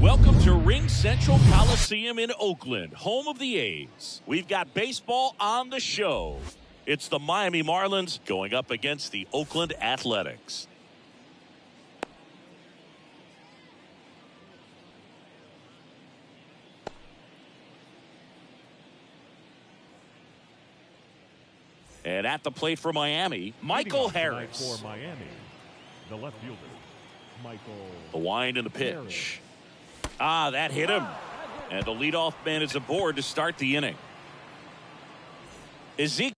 Welcome to Ring Central Coliseum in Oakland, home of the A's. We've got baseball on the show. It's the Miami Marlins going up against the Oakland Athletics. And at the plate for Miami, Michael Harris. For Miami, the left fielder, Michael. The wind and the pitch. That hit him. And the leadoff man is aboard to start the inning. Ezekiel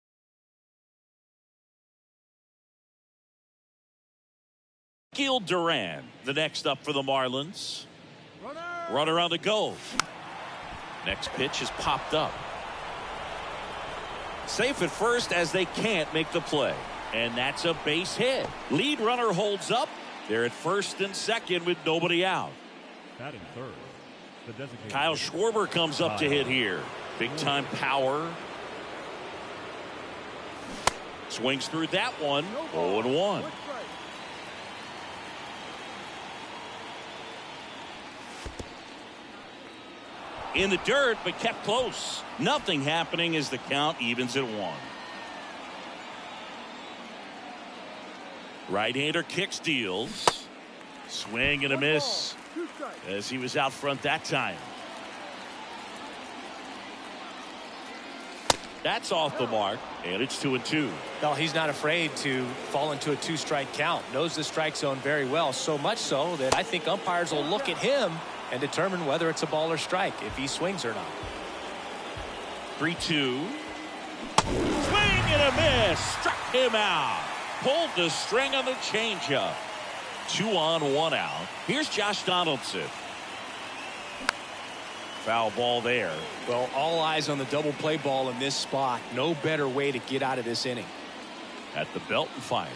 Duran, the next up for the Marlins. Runner on the go. Next pitch is popped up. Safe at first as they can't make the play. And that's a base hit. Lead runner holds up. They're at first and second with nobody out. Batting third, the designated Kyle Schwarber comes up to hit here. Big time power. Swings through that one. 0-1. In the dirt, but kept close. Nothing happening as the count evens at 1. Right-hander kicks, deals. Swing and a miss as he was out front that time. That's off the mark, and it's 2-2. Well, he's not afraid to fall into a 2-strike count. Knows the strike zone very well, so much so that I think umpires will look at him and determine whether it's a ball or strike, if he swings or not. 3-2. Swing and a miss. Struck him out. Pulled the string on the changeup. 2 on, 1 out. Here's Josh Donaldson. Foul ball there. Well, all eyes on the double play ball in this spot. No better way to get out of this inning. At the belt and fires.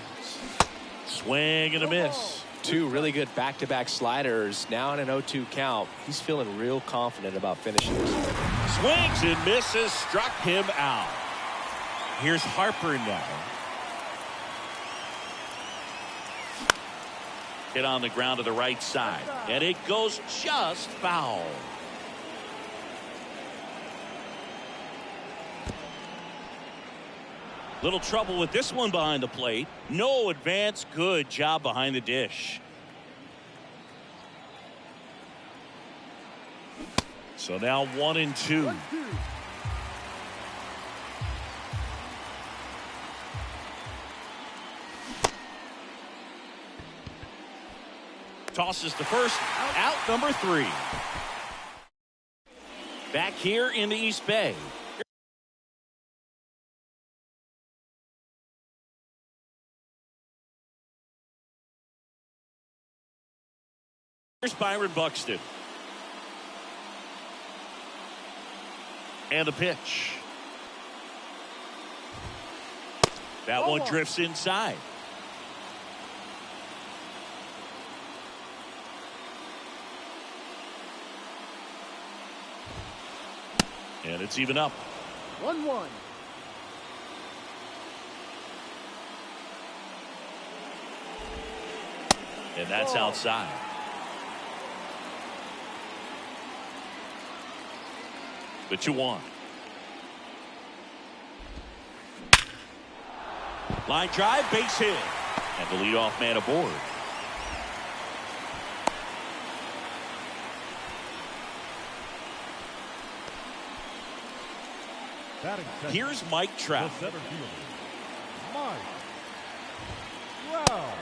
Swing and a miss. 2 really good back-to-back sliders. Now in an 0-2 count. He's feeling real confident about finishing this. Swings and misses. Struck him out. Here's Harper now. Hit on the ground to the right side. And it goes just foul. Little trouble with this one behind the plate. No advance. Good job behind the dish. So now 1-2. Tosses to first. Out number 3. Back here in the East Bay. Here's Byron Buxton. And the pitch. That one drifts inside. And it's even up. 1-1. And that's outside. The 2-1. Line drive, base hit. And the leadoff man aboard. Here's Mike Trout.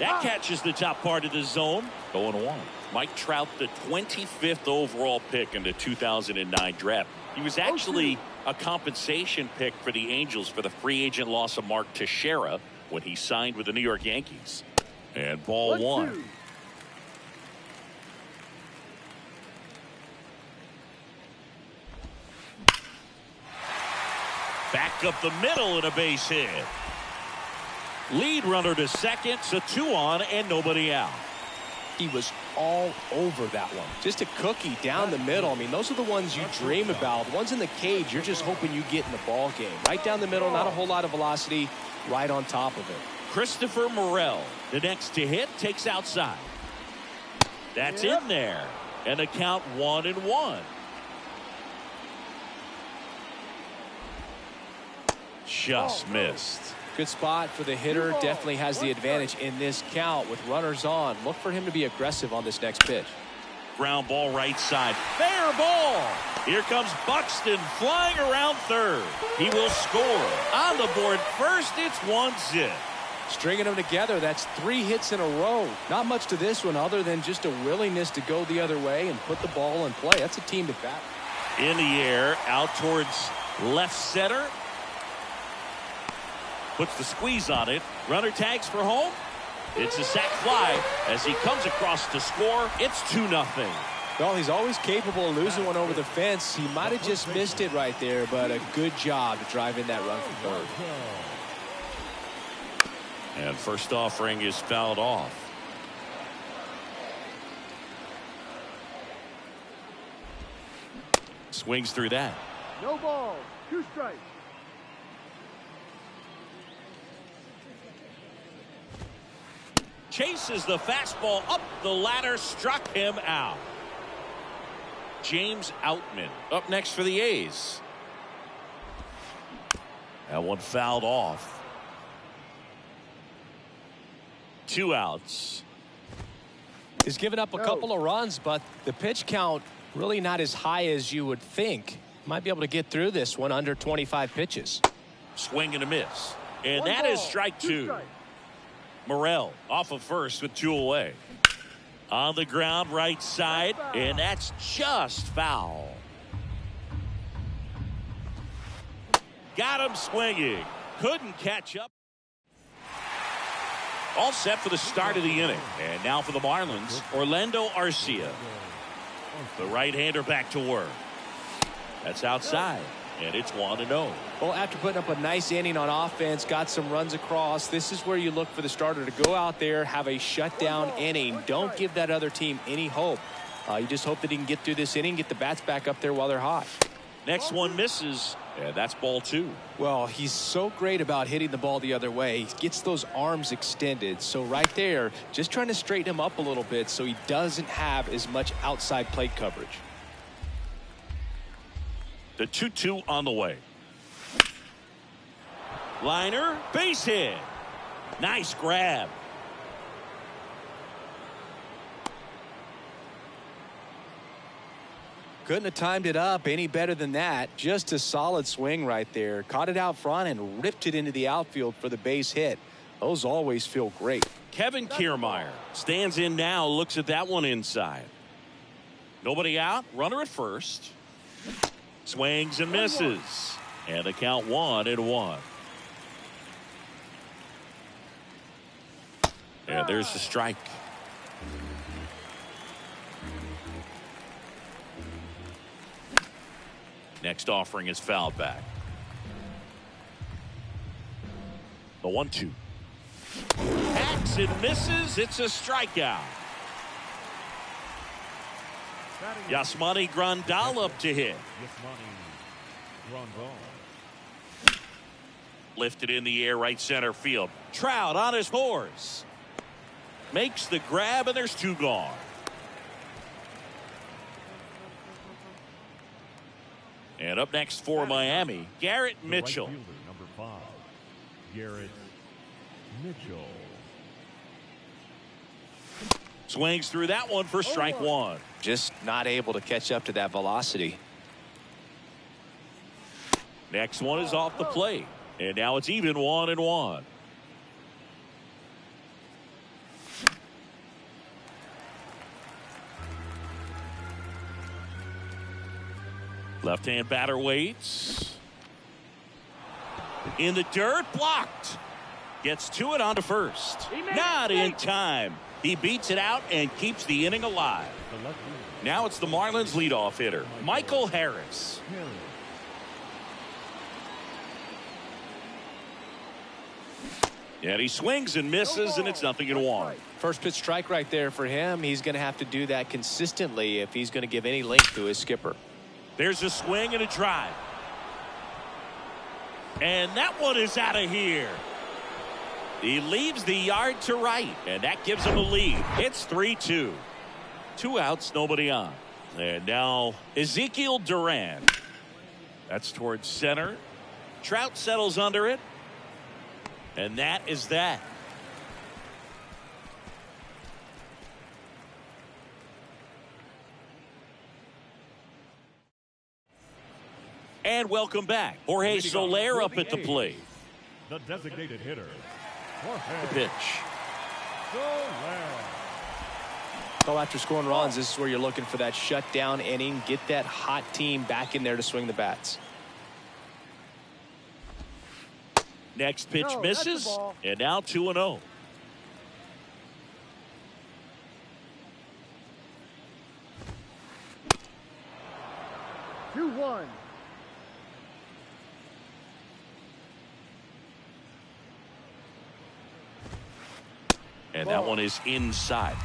That catches the top part of the zone. 0-1. Mike Trout, the 25th overall pick in the 2009 draft. He was actually a compensation pick for the Angels for the free agent loss of Mark Teixeira when he signed with the New York Yankees. And ball 1. Back up the middle and a base hit. Lead runner to second, so 2 on and nobody out. He was all over that one. Just a cookie down the middle. I mean, those are the ones you dream about. The ones in the cage, you're just hoping you get in the ball game. Right down the middle, not a whole lot of velocity, right on top of it. Christopher Morel, the next to hit, takes outside. That's in there. And the count 1-1. Just missed. Good spot for the hitter. Definitely has the advantage in this count with runners on. Look for him to be aggressive on this next pitch. Ground ball right side. Fair ball. Here comes Buxton flying around third. He will score. On the board first, it's 1-0. Stringing them together, that's 3 hits in a row. Not much to this one other than just a willingness to go the other way and put the ball in play. That's a team to bat. In the air, out towards left center. Puts the squeeze on it. Runner tags for home. It's a sac fly as he comes across to score. It's 2-0. Well, he's always capable of losing one over the fence. He might have just missed it right there, but a good job to drive in that run from third. And first offering is fouled off. Swings through that. No ball. 2 strikes. Chases the fastball up the ladder, struck him out. James Outman up next for the A's. That one fouled off. 2 outs. He's given up a couple of runs, but the pitch count really not as high as you would think. Might be able to get through this one under 25 pitches. Swing and a miss. And that is strike 2. Morel off of first with 2 away. On the ground right side, and that's just foul. Got him swinging. Couldn't catch up. All set for the start of the inning. And now for the Marlins, Orlando Arcia. The right-hander back to work. That's outside, and it's 1-0. Well, after putting up a nice inning on offense, got some runs across, this is where you look for the starter to go out there, have a shutdown inning. Don't give that other team any hope. You just hope that he can get through this inning, get the bats back up there while they're hot. Next one misses, and that's ball 2. Well, he's so great about hitting the ball the other way. He gets those arms extended. So right there, just trying to straighten him up a little bit so he doesn't have as much outside plate coverage. The 2-2 on the way. Liner, base hit. Nice grab. Couldn't have timed it up any better than that. Just a solid swing right there. Caught it out front and ripped it into the outfield for the base hit. Those always feel great. Kevin Kiermaier stands in now, looks at that one inside. Nobody out, runner at first. Swings and misses. And the count 1-1. And there's the strike. Next offering is fouled back. The 1-2. Hacks and misses. It's a strikeout. Yasmani Grandal up to hit. Lifted in the air, right center field. Trout on his horse. Makes the grab, and there's 2 gone. And up next for Miami, Garrett Mitchell. Right fielder, number 5, Garrett Mitchell. Swings through that one for strike 1. Just not able to catch up to that velocity. Next one is off the plate. And now it's even 1-1. Left-hand batter waits. In the dirt, blocked. Gets to it onto first. Not in time. He beats it out and keeps the inning alive. Now it's the Marlins leadoff hitter, Michael Harris. And he swings and misses, and it's 0-1. First pitch strike right there for him. He's going to have to do that consistently if he's going to give any length to his skipper. There's a swing and a drive. And that one is out of here. He leaves the yard to right, and that gives him a lead. It's 3-2. 2 outs, nobody on. And now Ezekiel Duran. That's towards center. Trout settles under it. And that is that. And welcome back. Jorge Soler up at the plate. The designated hitter. The pitch. So after scoring runs, this is where you're looking for that shutdown inning. Get that hot team back in there to swing the bats. Next pitch misses. And now 2-0. 2-1. And that one is inside.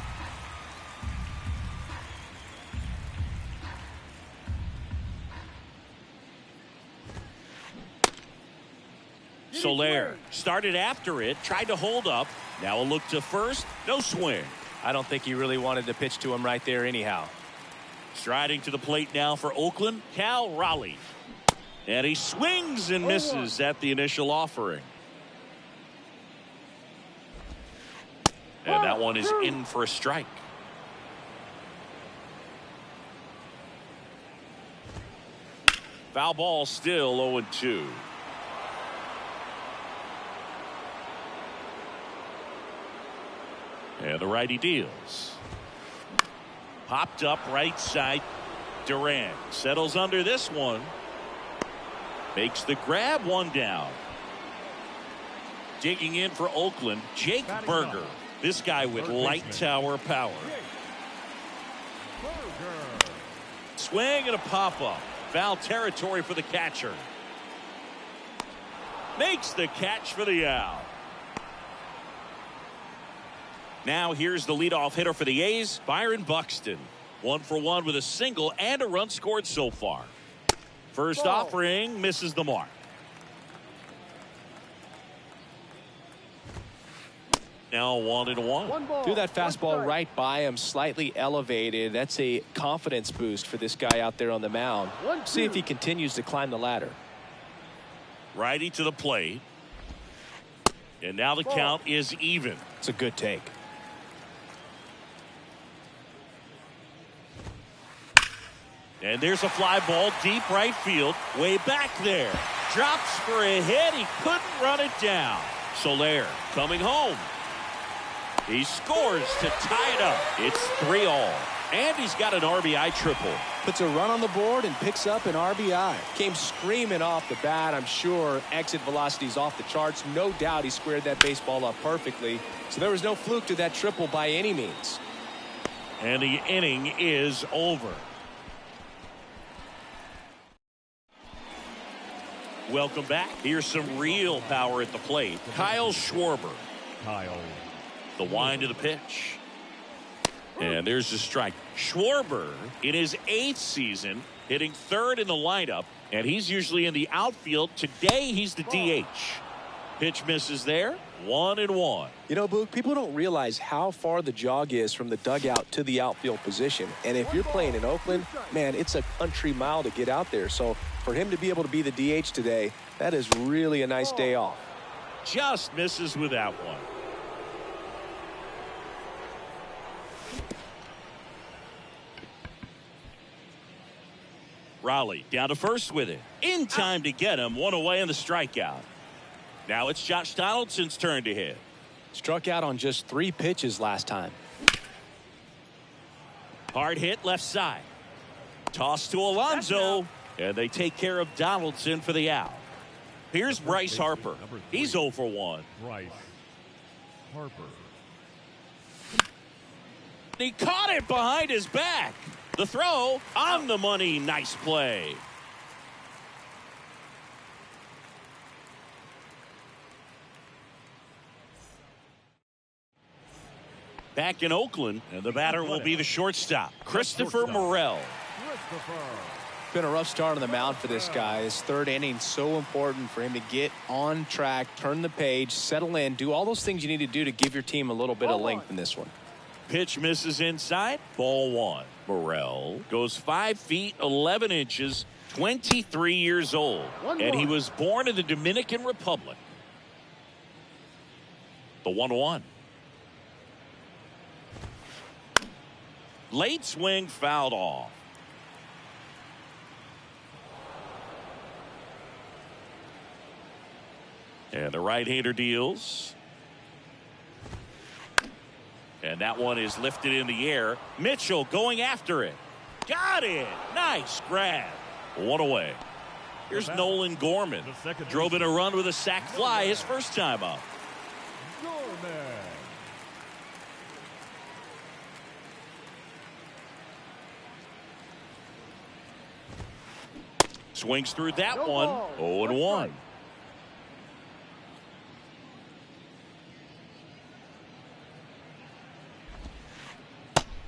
Soler started after it, tried to hold up. Now a look to first, no swing. I don't think he really wanted to pitch to him right there anyhow. Striding to the plate now for Oakland, Cal Raleigh. And he swings and misses at the initial offering. And that one is in for a strike. Foul ball, still 0-2. And the righty deals. Popped up right side. Duran settles under this one. Makes the grab, one down. Digging in for Oakland, Jake Berger. This guy with light tower power. Swing and a pop-up. Foul territory for the catcher. Makes the catch for the out. Now here's the leadoff hitter for the A's, Byron Buxton. 1 for 1 with a single and a run scored so far. First offering misses the mark. Now 1-1. Threw that fastball right by him, slightly elevated. That's a confidence boost for this guy out there on the mound. See if he continues to climb the ladder. Righty to the plate. And now the count is even. It's a good take. And there's a fly ball deep right field, way back there. Drops for a hit. He couldn't run it down. Soler coming home. He scores to tie it up. It's 3-all. And he's got an RBI triple. Puts a run on the board and picks up an RBI. Came screaming off the bat. I'm sure exit velocity's off the charts. No doubt he squared that baseball up perfectly. So there was no fluke to that triple by any means. And the inning is over. Welcome back. Here's some real power at the plate. Kyle Schwarber. The wind of the pitch. And there's the strike. Schwarber in his 8th season hitting 3rd in the lineup, and he's usually in the outfield. Today he's the DH. Pitch misses there. 1-1. You know, Boog, people don't realize how far the jog is from the dugout to the outfield position. And if you're playing in Oakland, man, it's a country mile to get out there. So for him to be able to be the DH today, that is really a nice day off. Just misses with that one. Raleigh down to first with it. In time to get him. One away in the strikeout. Now it's Josh Donaldson's turn to hit. Struck out on just 3 pitches last time. Hard hit left side. Toss to Alonso. And they take care of Donaldson for the out. Here's Bryce Harper. He's 0 for 1. Bryce Harper. He caught it behind his back. The throw on the money. Nice play. Back in Oakland, and the batter will be the shortstop, Christopher Morel. Been a rough start on the mound for this guy. His 3rd inning, so important for him to get on track, turn the page, settle in, do all those things you need to do to give your team a little bit of length in this one. Pitch misses inside. Ball one. Morel goes 5 feet 11 inches, 23 years old. And he was born in the Dominican Republic. The 1-1. Late swing fouled off. And the right-hander deals. And that one is lifted in the air. Mitchell going after it. Got it. Nice grab. One away. Here's Nolan Gorman. Drove in a run with a sac fly his first time up. Swings through that one. 0-1.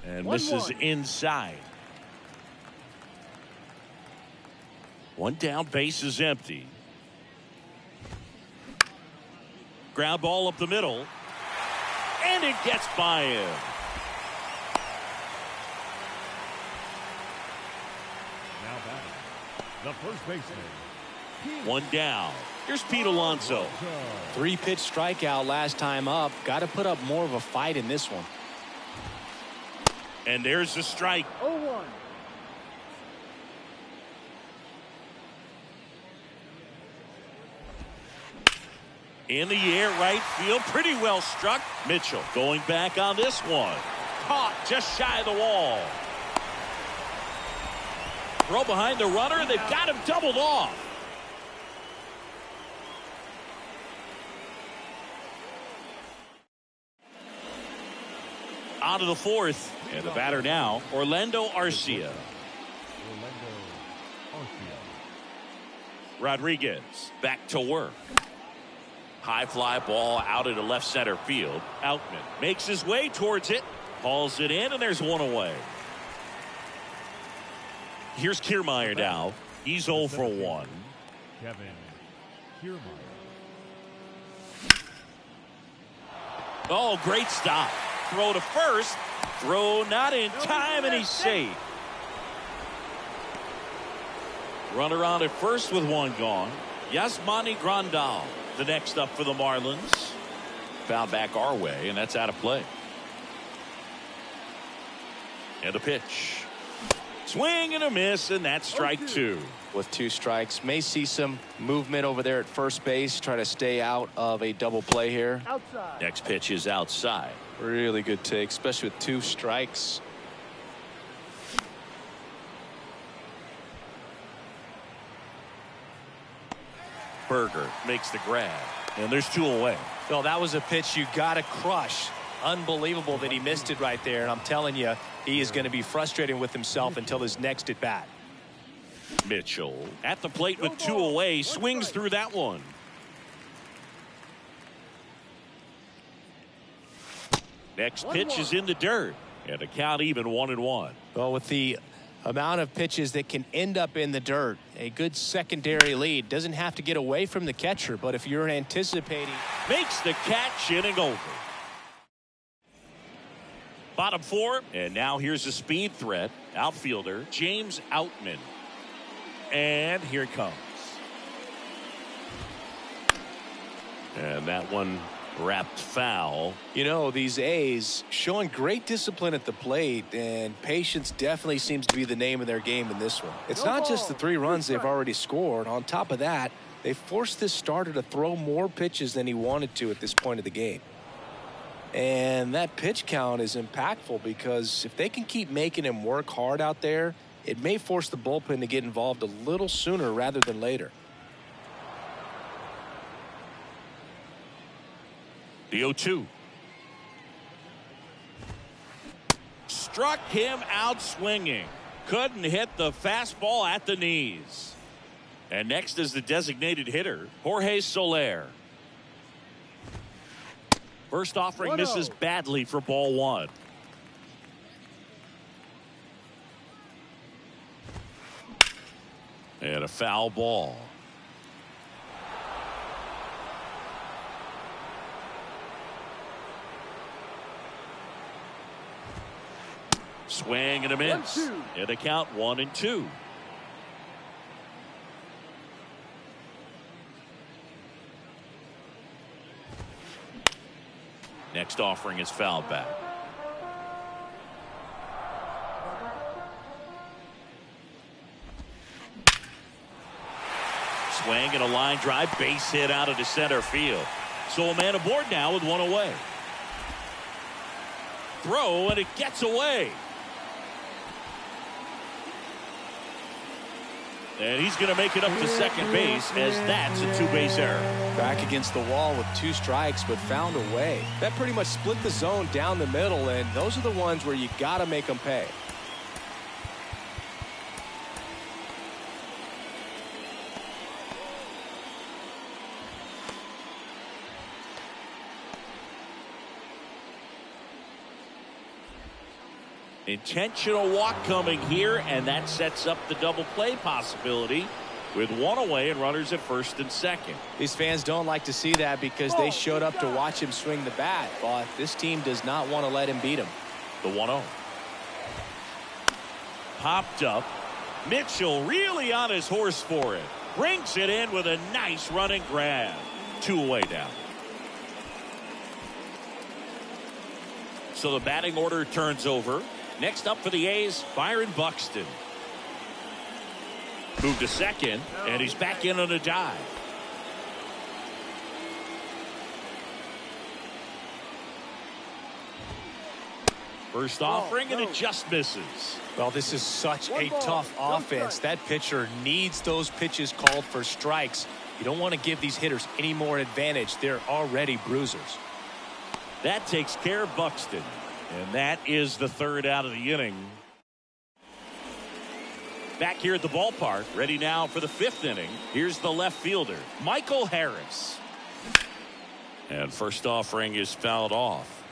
And misses inside. One down, base is empty. Ground ball up the middle. And it gets by him. Now batting, the first baseman. One down. Here's Pete Alonso. 3-pitch strikeout last time up. Got to put up more of a fight in this one. And there's the strike. 0-1. In the air, right field. Pretty well struck. Mitchell going back on this one. Caught just shy of the wall. Throw behind the runner. They've got him doubled off. On to the fourth. And the batter now, Orlando Arcia. Rodriguez back to work. High fly ball out into left center field. Outman makes his way towards it. Hauls it in, and there's one away. Here's Kiermaier now. He's 0 for 1. Kevin Kiermaier. Oh, great stop. Throw to first. Throw not in time, and he's safe. Runner on at first with one gone. Yasmani Grandal, the next up for the Marlins. Foul back our way, and that's out of play. And a pitch. Swing and a miss, and that's strike 2. With 2 strikes, may see some movement over there at first base. Try to stay out of a double play here. Outside. Next pitch is outside. Really good take, especially with 2 strikes. Berger makes the grab, and there's 2 away. Well, that was a pitch you got to crush. Unbelievable that he missed it right there. And I'm telling you, he is going to be frustrated with himself until his next at bat. Mitchell at the plate with 2 away, swings through that one. Next pitch is in the dirt, and a count even 1-1. Well, with the amount of pitches that can end up in the dirt, a good secondary lead. Doesn't have to get away from the catcher, but if you're anticipating. Makes the catch, inning over. Bottom 4, and now here's a speed threat. Outfielder James Outman. And here it comes. And that one wrapped foul. You know, these A's showing great discipline at the plate, and patience definitely seems to be the name of their game in this one. It's not just the 3 runs they've already scored. On top of that, they forced this starter to throw more pitches than he wanted to at this point of the game. And that pitch count is impactful because if they can keep making him work hard out there, it may force the bullpen to get involved a little sooner rather than later. The 0-2. Struck him out swinging. Couldn't hit the fastball at the knees. And next is the designated hitter, Jorge Soler. First offering misses badly for ball 1. And a foul ball. Swing and a miss. 1-2. And the count 1-2. Next offering is fouled back. Swing and a line drive, base hit out of the center field. So a man aboard now with one away. Throw, and it gets away. And he's going to make it up to second base, as that's a two-base error. Back against the wall with 2 strikes, but found a way. That pretty much split the zone down the middle, and those are the ones where you got to make them pay. Intentional walk coming here, and that sets up the double play possibility with one away and runners at first and second. These fans don't like to see that because they showed up to watch him swing the bat, but this team does not want to let him beat him. The 1-0. Popped up. Mitchell really on his horse for it. Brings it in with a nice running grab. 2 away now. So the batting order turns over. Next up for the A's, Byron Buxton. Moved to second, and he's back in on a dive. First offering, and it just misses. Well, this is such a tough offense. That pitcher needs those pitches called for strikes. You don't want to give these hitters any more advantage. They're already bruisers. That takes care of Buxton. And that is the 3rd out of the inning. Back here at the ballpark, ready now for the 5th inning. Here's the left fielder, Michael Harris. And first offering is fouled off.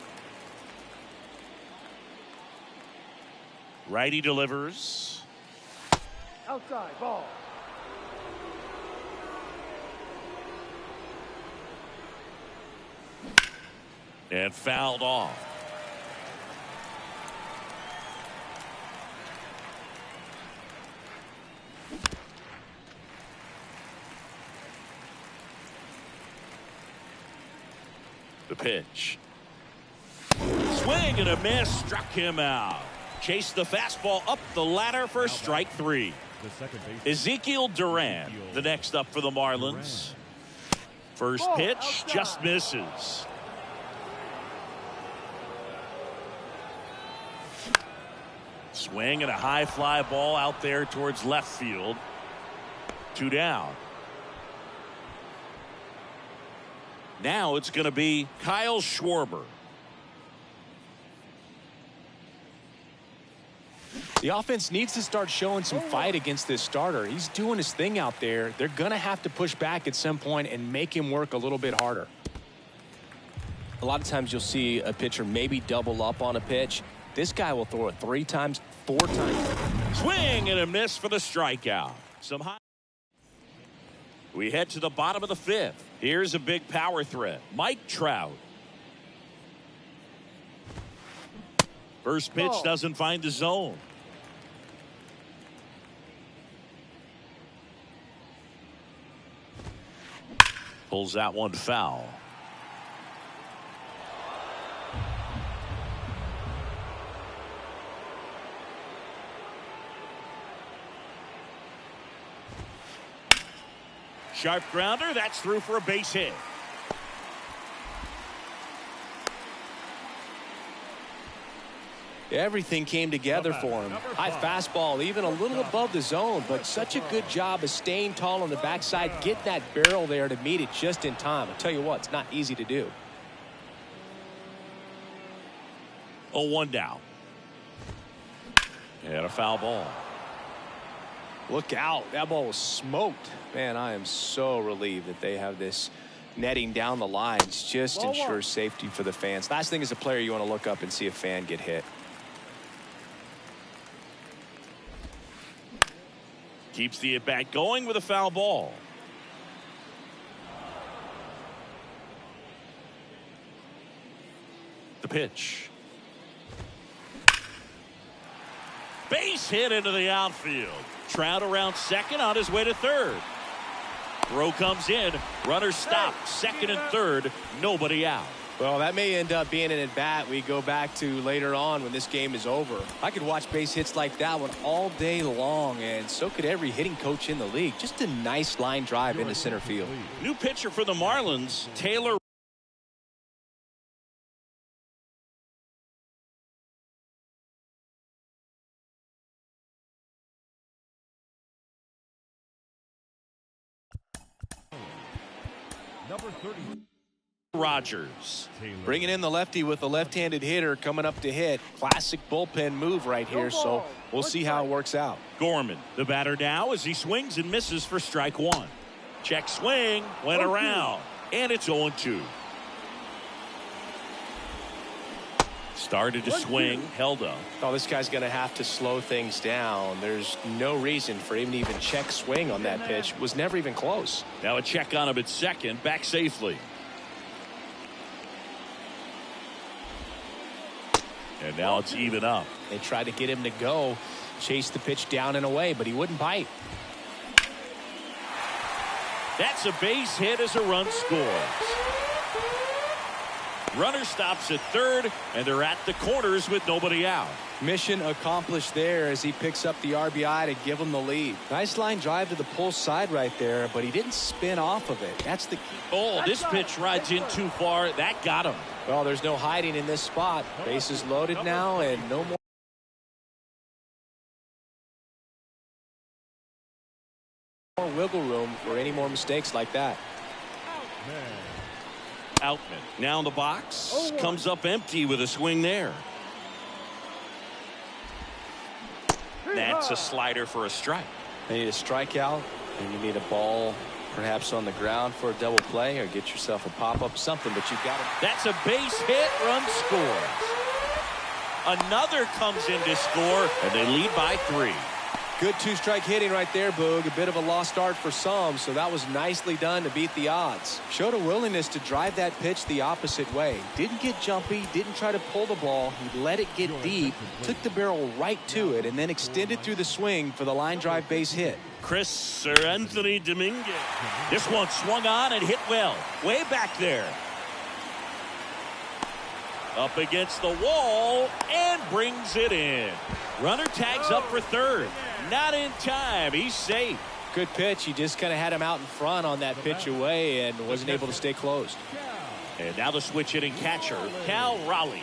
Righty delivers. Outside ball. And fouled off. The pitch. Swing and a miss, struck him out. Chased the fastball up the ladder for strike 3. The second base. Ezekiel Duran, the next up for the Marlins. First pitch just misses. Swing and a high fly ball out there towards left field. 2 down. Now it's going to be Kyle Schwarber. The offense needs to start showing some fight against this starter. He's doing his thing out there. They're going to have to push back at some point and make him work a little bit harder. A lot of times you'll see a pitcher maybe double up on a pitch. This guy will throw it 3 times, 4 times. Swing and a miss for the strikeout. Some high. We head to the bottom of the 5th. Here's a big power threat, Mike Trout. First pitch doesn't find the zone. Pulls that one foul. Sharp grounder, that's through for a base hit. Everything came together for him. High fastball, even a little above the zone, but such a good job of staying tall on the backside, get that barrel there to meet it just in time. I'll tell you what, it's not easy to do. 0-1 down. And a foul ball. Look out. That ball was smoked. Man, I am so relieved that they have this netting down the lines. Just ensures safety for the fans. Last thing as a player, you want to look up and see a fan get hit. Keeps the at-bat going with a foul ball. The pitch. base hit into the outfield. Trout around second on his way to third. Throw comes in. Runner stopped. Second and third. Nobody out. Well, that may end up being an at-bat we go back to later on when this game is over. I could watch base hits like that one all day long, and so could every hitting coach in the league. Just a nice line drive into center field. New pitcher for the Marlins, Taylor. Number 30. Rogers. Bringing in the lefty with a left-handed hitter coming up to hit. Classic bullpen move right here, so we'll see how it works out. Gorman, the batter now as he swings and misses for strike one. Check swing, went around, and it's 0-2. Started to swing, held up. Oh, this guy's going to have to slow things down. There's no reason for him to even check swing on that pitch. Was never even close. Now a check on him at second, back safely. And now it's even up. They tried to get him to go, chase the pitch down and away, but he wouldn't bite. That's a base hit as a run scores. Runner stops at third, and they're at the corners with nobody out. Mission accomplished there as he picks up the RBI to give him the lead. Nice line drive to the pull side right there, but he didn't spin off of it. That's the key. Oh, this pitch rides in too far. That got him. Well, there's no hiding in this spot. Bases loaded now, and no more wiggle room for any more mistakes like that. Outman now in the box, comes up empty with a swing there. That's a slider for a strike. You need a strikeout, and you need a ball perhaps on the ground for a double play, or get yourself a pop-up, something, but you've got to. That's a base hit, run scores. Another comes in to score, and they lead by 3. Good two-strike hitting right there, Boog. A bit of a lost art for some, so that was nicely done to beat the odds. Showed a willingness to drive that pitch the opposite way. Didn't get jumpy, didn't try to pull the ball. He let it get deep, took the barrel right to it, and then extended through the swing for the line drive base hit. Anthony Dominguez. This one swung on and hit well. Way back there. Up against the wall and brings it in. Runner tags up for third. Not in time. He's safe. Good pitch. He just kind of had him out in front on that pitch away and wasn't able to stay closed. And now the switch hitting catcher, Cal Raleigh.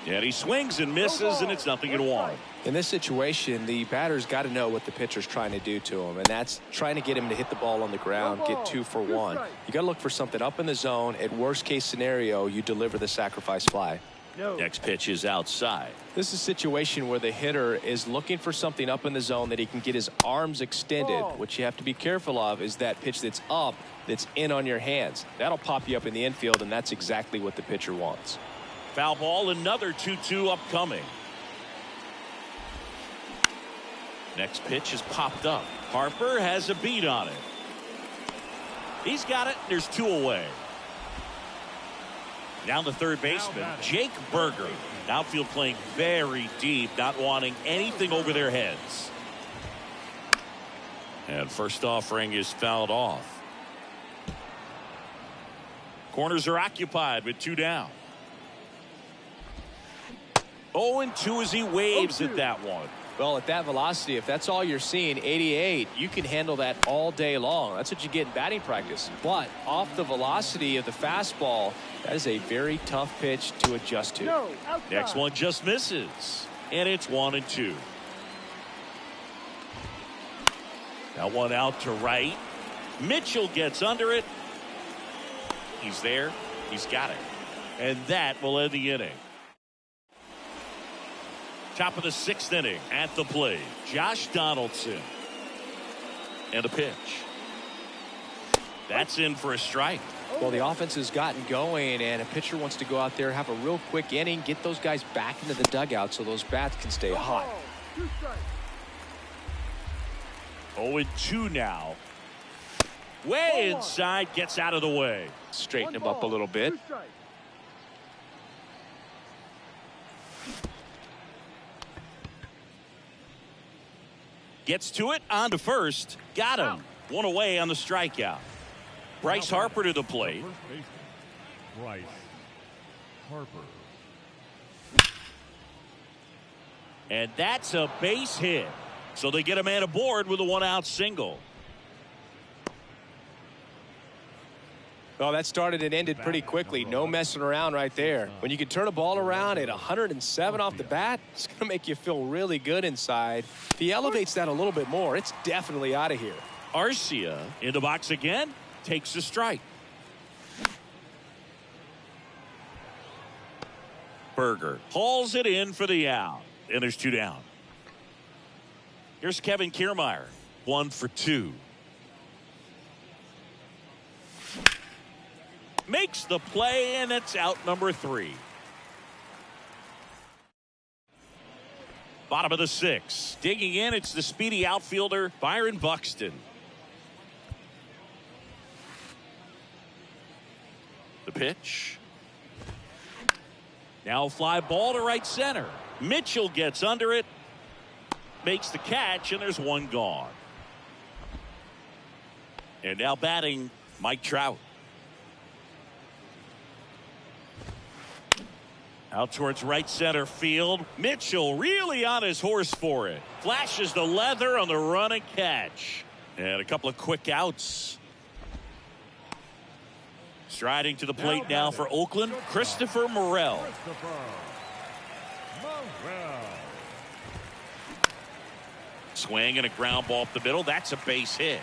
And he swings and misses, and it's 0-1. In this situation, the batter's got to know what the pitcher's trying to do to him, and that's trying to get him to hit the ball on the ground, get 2 for 1. You got to look for something up in the zone. At worst case scenario, you deliver the sacrifice fly. Next pitch is outside. This is a situation where the hitter is looking for something up in the zone that he can get his arms extended. What you have to be careful of is that pitch that's up, that's in on your hands. That'll pop you up in the infield, and that's exactly what the pitcher wants. Foul ball, another 2-2 upcoming. Next pitch is popped up. Harper has a beat on it. He's got it. There's 2 away. Down the third baseman, Jake Berger. Outfield playing very deep, not wanting anything over their heads. And first offering is fouled off. Corners are occupied with 2 down. 0-2 as he waves at that one. Well, at that velocity, if that's all you're seeing, 88, you can handle that all day long. That's what you get in batting practice. But off the velocity of the fastball, that is a very tough pitch to adjust to. Next one just misses. And it's 1-2. That one out to right. Mitchell gets under it. He's there. He's got it. And that will end the inning. Top of the 6th inning at the plate. Josh Donaldson. And a pitch. That's in for a strike. Well, the offense has gotten going, and a pitcher wants to go out there, have a real quick inning, get those guys back into the dugout so those bats can stay hot. 0-2 now. Way inside, gets out of the way. Straighten him up a little bit. Gets to it, on to first. Got him. One away on the strikeout. Bryce Harper to the plate. First baseman, Bryce Harper. And that's a base hit. So they get a man aboard with a 1-out single. Well, that started and ended pretty quickly. No messing around right there. When you can turn a ball around at 107 off the bat, it's going to make you feel really good inside. If he elevates that a little bit more, it's definitely out of here. Arcia in the box again. Takes the strike. Berger hauls it in for the out. And there's 2 down. Here's Kevin Kiermaier. 1 for 2. Makes the play, and it's out number 3. Bottom of the 6th. Digging in, it's the speedy outfielder, Byron Buxton. The pitch. Now fly ball to right center. Mitchell gets under it. Makes the catch, and there's 1 gone. And now batting, Mike Trout. Out towards right center field. Mitchell really on his horse for it. Flashes the leather on the run and catch. And a couple of quick outs. Striding to the plate now for Oakland, Christopher Morel. Swing and a ground ball up the middle. That's a base hit.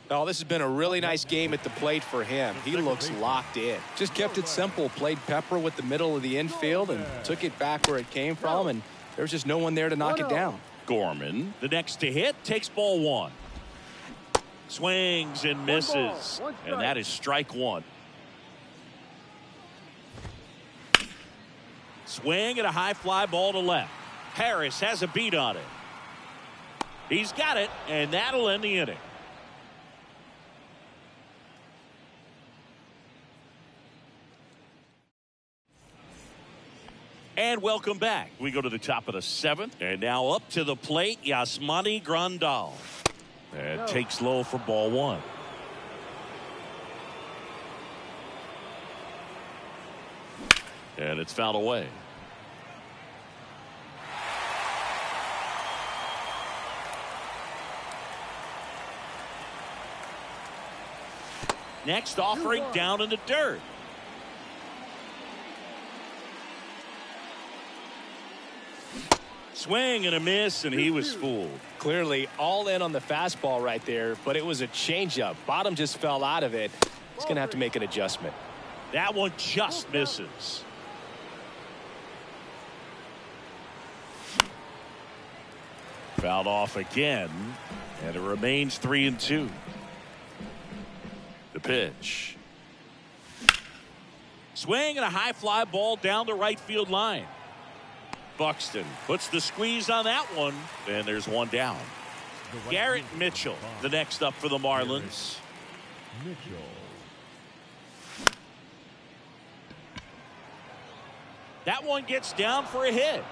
Oh, this has been a really nice game at the plate for him. He looks locked in. Just kept it simple. Played pepper with the middle of the infield and took it back where it came from. And there was just no one there to knock it down. Gorman, the next to hit, takes ball 1. Swings and misses. And that is strike 1. Swing and a high fly ball to left. Harris has a beat on it. He's got it, and that'll end the inning. And welcome back. We go to the top of the 7th. And now up to the plate, Yasmani Grandal. And takes low for ball 1. And it's fouled away. Next offering down in the dirt. Swing and a miss, and he was fooled. Clearly all in on the fastball right there, but it was a changeup. Bottom just fell out of it. He's going to have to make an adjustment. That one just misses. Fouled off again, and it remains 3-2. The pitch. Swing and a high fly ball down the right field line. Buxton puts the squeeze on that one, and there's 1 down. Garrett Mitchell, the next up for the Marlins. Mitchell. That one gets down for a hit.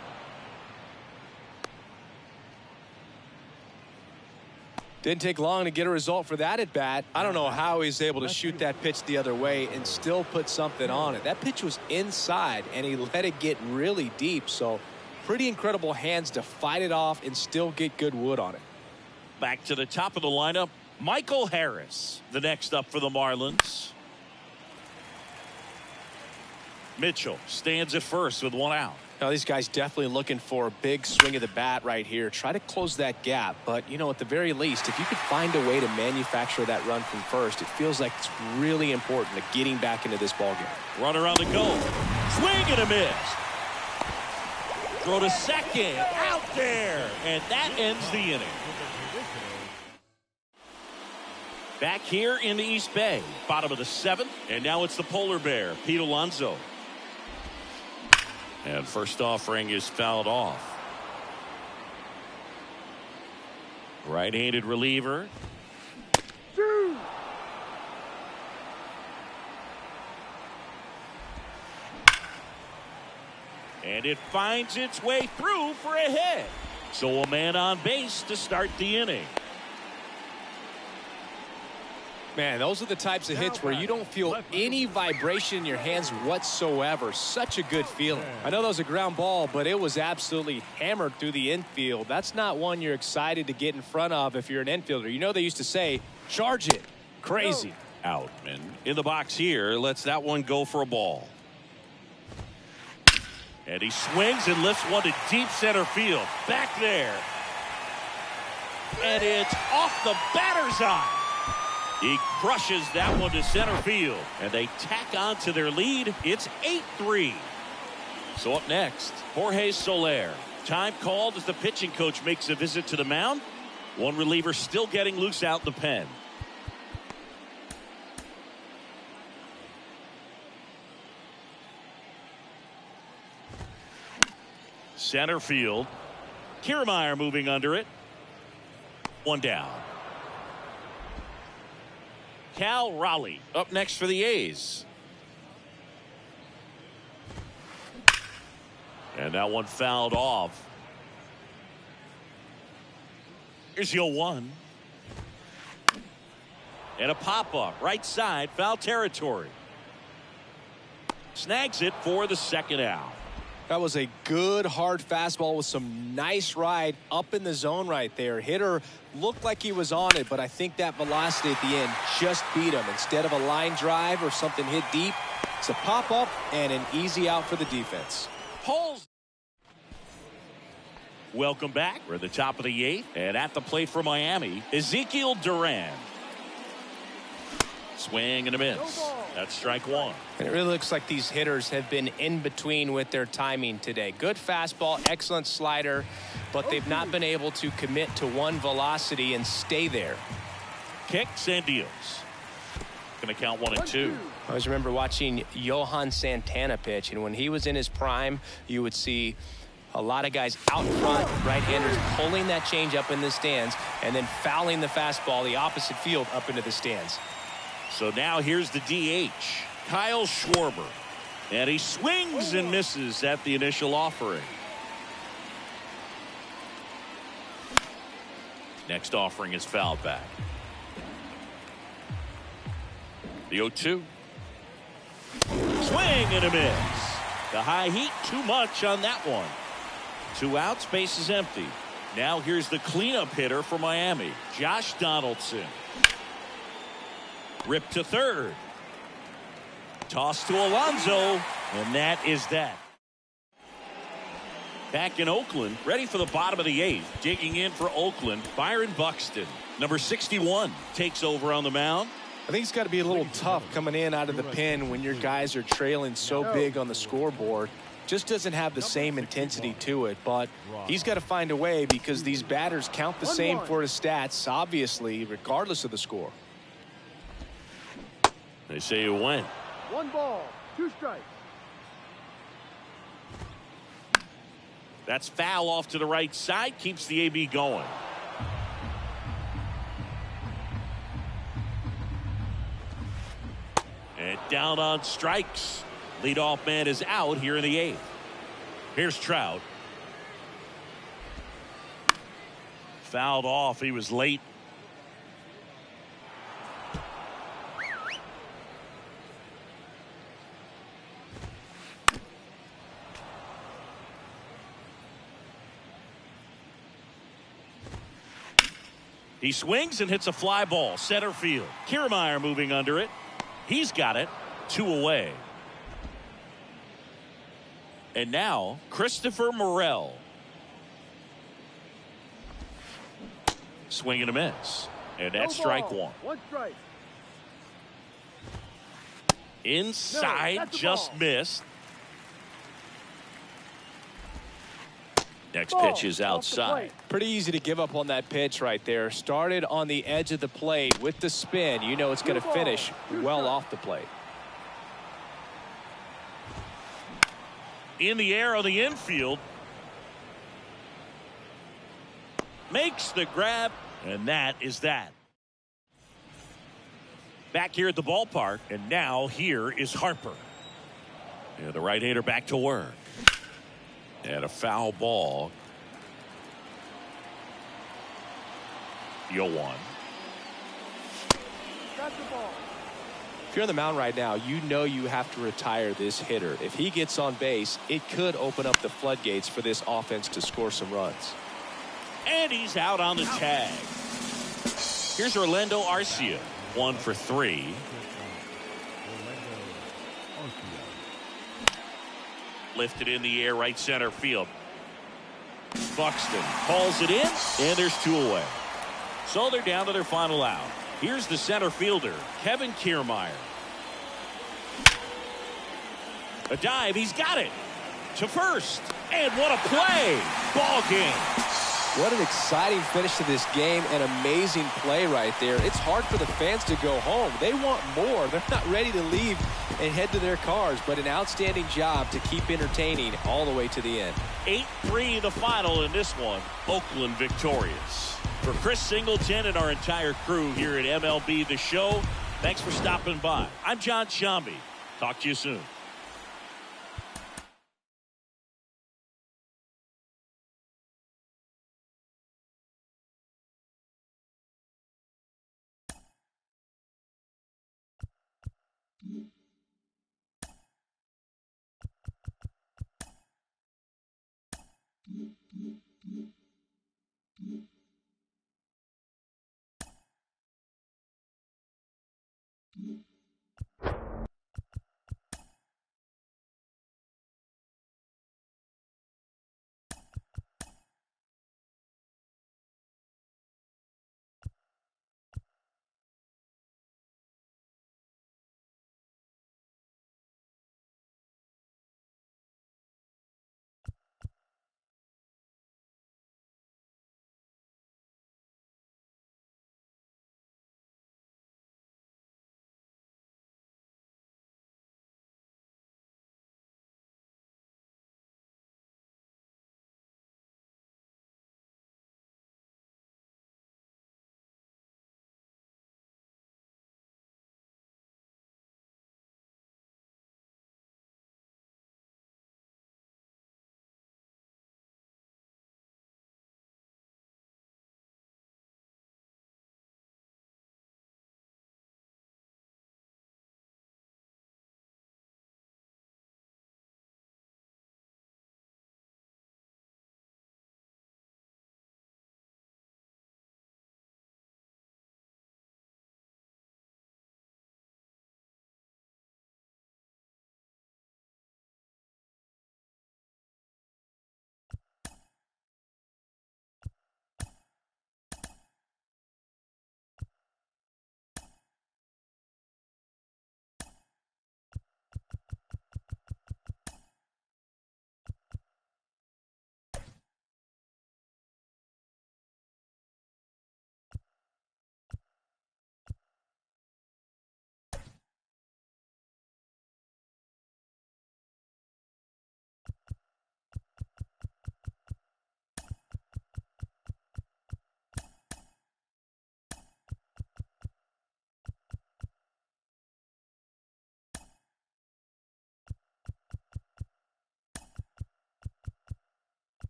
Didn't take long to get a result for that at bat. I don't know how he's able to shoot that pitch the other way and still put something on it. That pitch was inside, and he let it get really deep. So pretty incredible hands to fight it off and still get good wood on it. Back to the top of the lineup, Michael Harris, the next up for the Marlins. Mitchell stands at first with 1 out. Now these guys definitely looking for a big swing of the bat right here. Try to close that gap. But, you know, at the very least, if you could find a way to manufacture that run from first, it feels like it's really important to getting back into this ballgame. Runner on the goal. Swing and a miss. Throw to second. Out there. And that ends the inning. Back here in the East Bay. Bottom of the 7th. And now it's the polar bear, Pete Alonso. And first offering is fouled off. Right-handed reliever. And it finds its way through for a hit. So a man on base to start the inning. Man, those are the types of hits where you don't feel any vibration in your hands whatsoever. Such a good feeling. I know that was a ground ball, but it was absolutely hammered through the infield. That's not one you're excited to get in front of if you're an infielder. You know they used to say, charge it. Crazy. Out. And in the box here, lets that one go for a ball. And he swings and lifts one to deep center field. Back there. And it's off the batter's eye. He crushes that one to center field. And they tack on to their lead. It's 8-3. So up next, Jorge Soler. Time called as the pitching coach makes a visit to the mound. One reliever still getting loose out in the pen. Center field. Kiermaier moving under it. One down. Cal Raleigh up next for the A's. And that one fouled off. Here's the 0-1. And a pop-up right side, foul territory. Snags it for the second out. That was a good hard fastball with some nice ride up in the zone right there. Hitter looked like he was on it, but I think that velocity at the end just beat him. Instead of a line drive or something hit deep, it's a pop up and an easy out for the defense. Pulls. Welcome back. We're at the top of the 8th, and at the plate for Miami, Ezekiel Duran. Swing and a miss. That's strike one. And it really looks like these hitters have been in between with their timing today. Good fastball, excellent slider, but they've not been able to commit to one velocity and stay there. Kicks and deals. Going to count 1 and 2. I always remember watching Johan Santana pitch, and when he was in his prime, you would see a lot of guys out front, right-handers pulling that change up in the stands and then fouling the fastball the opposite field up into the stands. So now here's the DH, Kyle Schwarber. And he swings and misses at the initial offering. Next offering is fouled back. The 0-2. Swing and a miss. The high heat too much on that one. 2 outs, base is empty. Now here's the cleanup hitter for Miami, Josh Donaldson. Ripped to third. Toss to Alonso, and that is that. Back in Oakland, ready for the bottom of the 8th. Digging in for Oakland, Byron Buxton. Number 61 takes over on the mound. I think it's got to be a little tough coming in out of the pen when your guys are trailing so big on the scoreboard. Just doesn't have the same intensity to it, but he's got to find a way because these batters count the same for his stats, obviously, regardless of the score. They say you win. 1 ball, 2 strikes. That's foul off to the right side, keeps the AB going. And down on strikes. Leadoff man is out here in the 8th. Here's Trout. Fouled off. He was late. He swings and hits a fly ball center field. Kiermaier moving under it. He's got it. 2 away. And now Christopher Morel. Swing and a miss. And that's strike 1. 1 strike. Inside, just missed. Next pitch is outside. Pretty easy to give up on that pitch right there. Started on the edge of the plate with the spin. You know it's going to finish well off the plate. In the air on the infield. Makes the grab, and that is that. Back here at the ballpark, and now here is Harper. Yeah, the right-hander back to work. And a foul ball. 0-1. Got the ball. If you're on the mound right now, you know you have to retire this hitter. If he gets on base, it could open up the floodgates for this offense to score some runs. And he's out on the tag. Here's Orlando Arcia, 1 for 3. Lifted in the air, right center field. Buxton calls it in, and there's 2 away. So they're down to their final out. Here's the center fielder, Kevin Kiermaier. A dive, he's got it. To first, and what a play! Ball game. What an exciting finish to this game. An amazing play right there. It's hard for the fans to go home. They want more. They're not ready to leave and head to their cars, but an outstanding job to keep entertaining all the way to the end. 8-3 the final in this one. Oakland victorious. For Chris Singleton and our entire crew here at MLB The Show, thanks for stopping by. I'm John Shambi. Talk to you soon.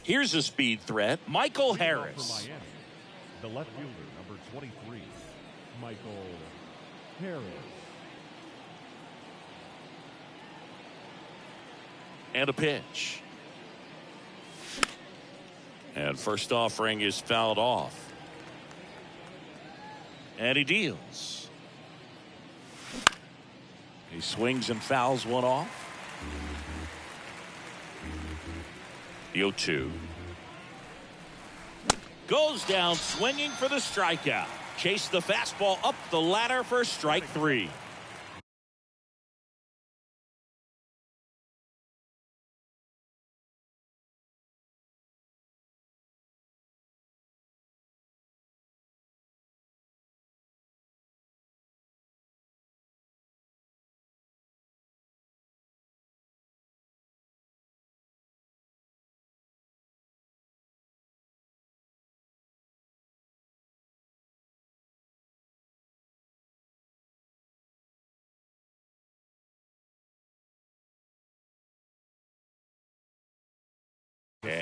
Here's a speed threat, Michael Harris. For Miami, the left fielder, number 23, Michael Harris. And a pitch. And first offering is fouled off. And he deals. He swings and fouls one off. The 0-2. Goes down swinging for the strikeout. Chase the fastball up the ladder for strike 3.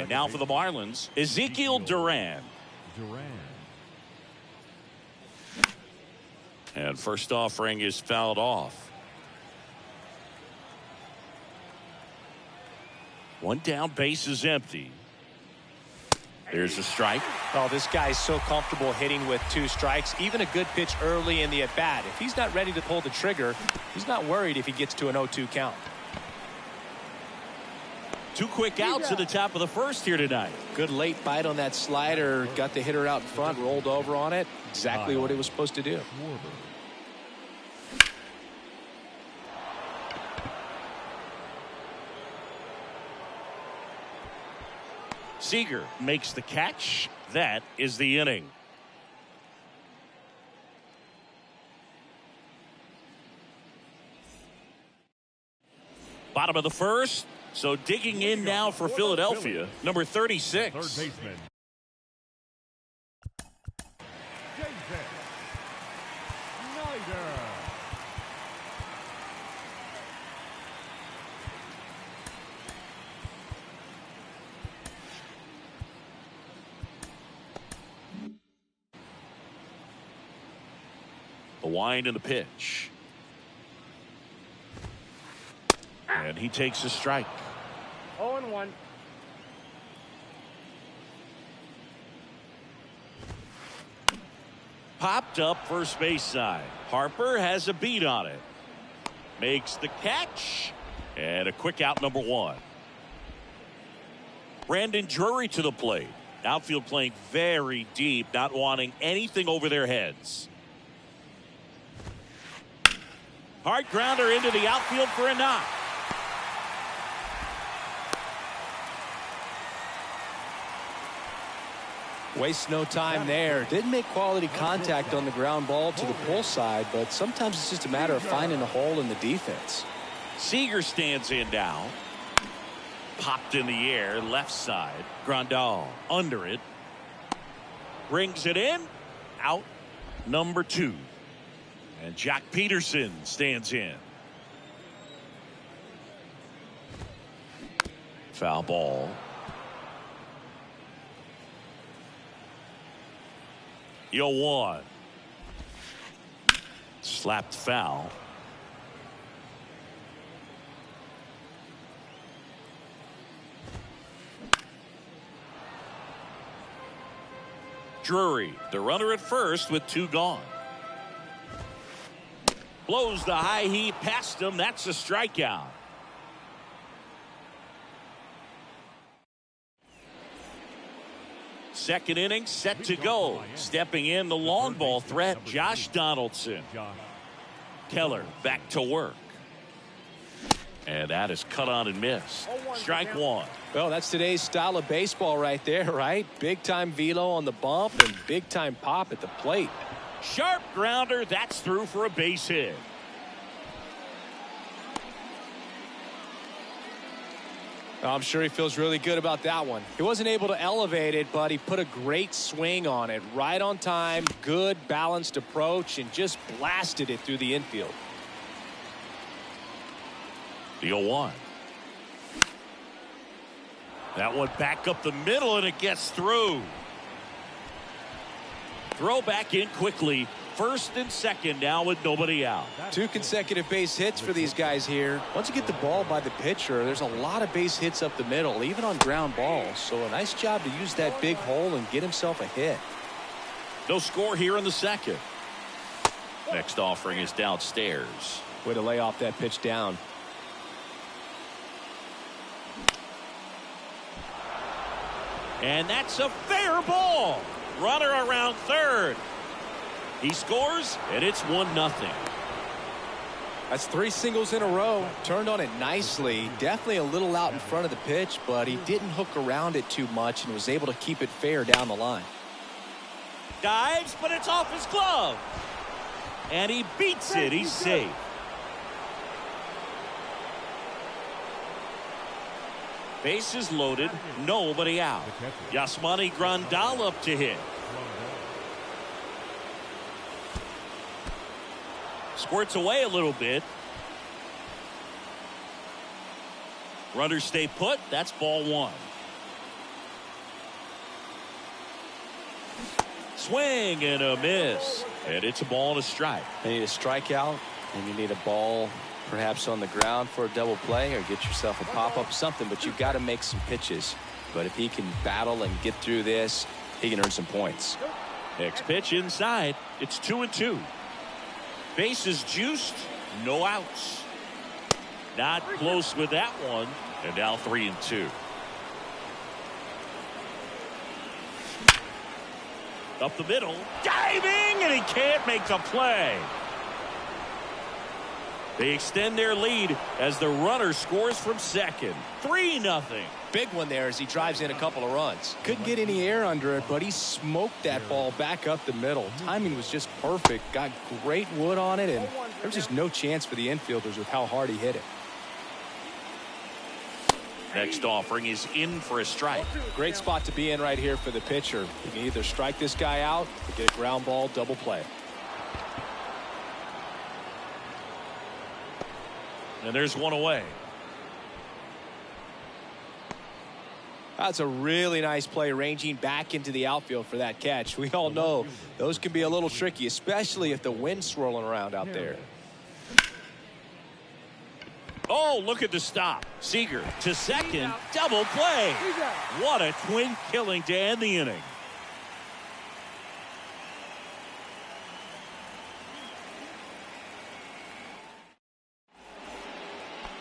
Now for the Marlins, Ezekiel Duran. And first offering is fouled off. One down, base is empty. There's a strike. Oh, this guy's so comfortable hitting with 2 strikes. Even a good pitch early in the at-bat. If he's not ready to pull the trigger, he's not worried if he gets to an 0-2 count. 2 quick outs at the top of the first here tonight. Good late bite on that slider. Got the hitter out in front, rolled over on it. Exactly what it was supposed to do. Seager makes the catch. That is the inning. Bottom of the first. So digging in now for Philadelphia, number 36. Third baseman. The wind and the pitch. And he takes a strike. 0-1. Popped up first base side. Harper has a beat on it. Makes the catch. And a quick out, number 1. Brandon Drury to the plate. Outfield playing very deep, not wanting anything over their heads. Hard grounder into the outfield for a knock. Waste no time there. Didn't make quality contact on the ground ball to the pull side, but sometimes it's just a matter of finding a hole in the defense. Seager stands in now. Popped in the air, left side. Grandal under it. Brings it in. Out, number 2. And Jack Peterson stands in. Foul ball. Yo, 1. Slapped foul. Drury, the runner at first with 2 gone. Blows the high heat past him. That's a strikeout. Second inning set to go. Stepping in the long ball threat, Josh Donaldson. Keller back to work. And that is cut on and missed. Strike 1. Well, that's today's style of baseball right there, right? Big time velo on the bump and big time pop at the plate. Sharp grounder. That's through for a base hit. I'm sure he feels really good about that one. He wasn't able to elevate it, but he put a great swing on it. Right on time, good balanced approach, and just blasted it through the infield. The 0-1. That one back up the middle, and it gets through. Throw back in quickly. First and second now with nobody out. 2 consecutive base hits for these guys here. Once you get the ball by the pitcher, there's a lot of base hits up the middle, even on ground balls. So a nice job to use that big hole and get himself a hit. No score here in the second. Next offering is downstairs. Way to lay off that pitch down. And that's a fair ball. Runner around third. He scores, and it's 1-0. That's 3 singles in a row. Turned on it nicely. Definitely a little out in front of the pitch, but he didn't hook around it too much and was able to keep it fair down the line. Dives, but it's off his glove. And he beats it. He's safe. Bases loaded, nobody out. Yasmani Grandal up to hit. Squirts away a little bit. Runners stay put. That's ball 1. Swing and a miss. And it's a ball and a strike. You need a strikeout, and you need a ball perhaps on the ground for a double play, or get yourself a pop-up, something, but you've got to make some pitches. But if he can battle and get through this, he can earn some points. Next pitch inside. It's 2-2. Bases juiced, no outs. Not close with that one. And now 3-2. Up the middle, diving, and he can't make the play. They extend their lead as the runner scores from second. 3-0. Big one there as he drives in a couple of runs. Couldn't get any air under it, but he smoked that ball back up the middle. Timing was just perfect. Got great wood on it, and there was just no chance for the infielders with how hard he hit it. Next offering is in for a strike. Great spot to be in right here for the pitcher. You can either strike this guy out or get a ground ball double play. And there's one away. That's a really nice play, ranging back into the outfield for that catch. We all know those can be a little tricky, especially if the wind's swirling around out there. Oh, look at the stop. Seager to second. Double play. What a twin killing to end the inning.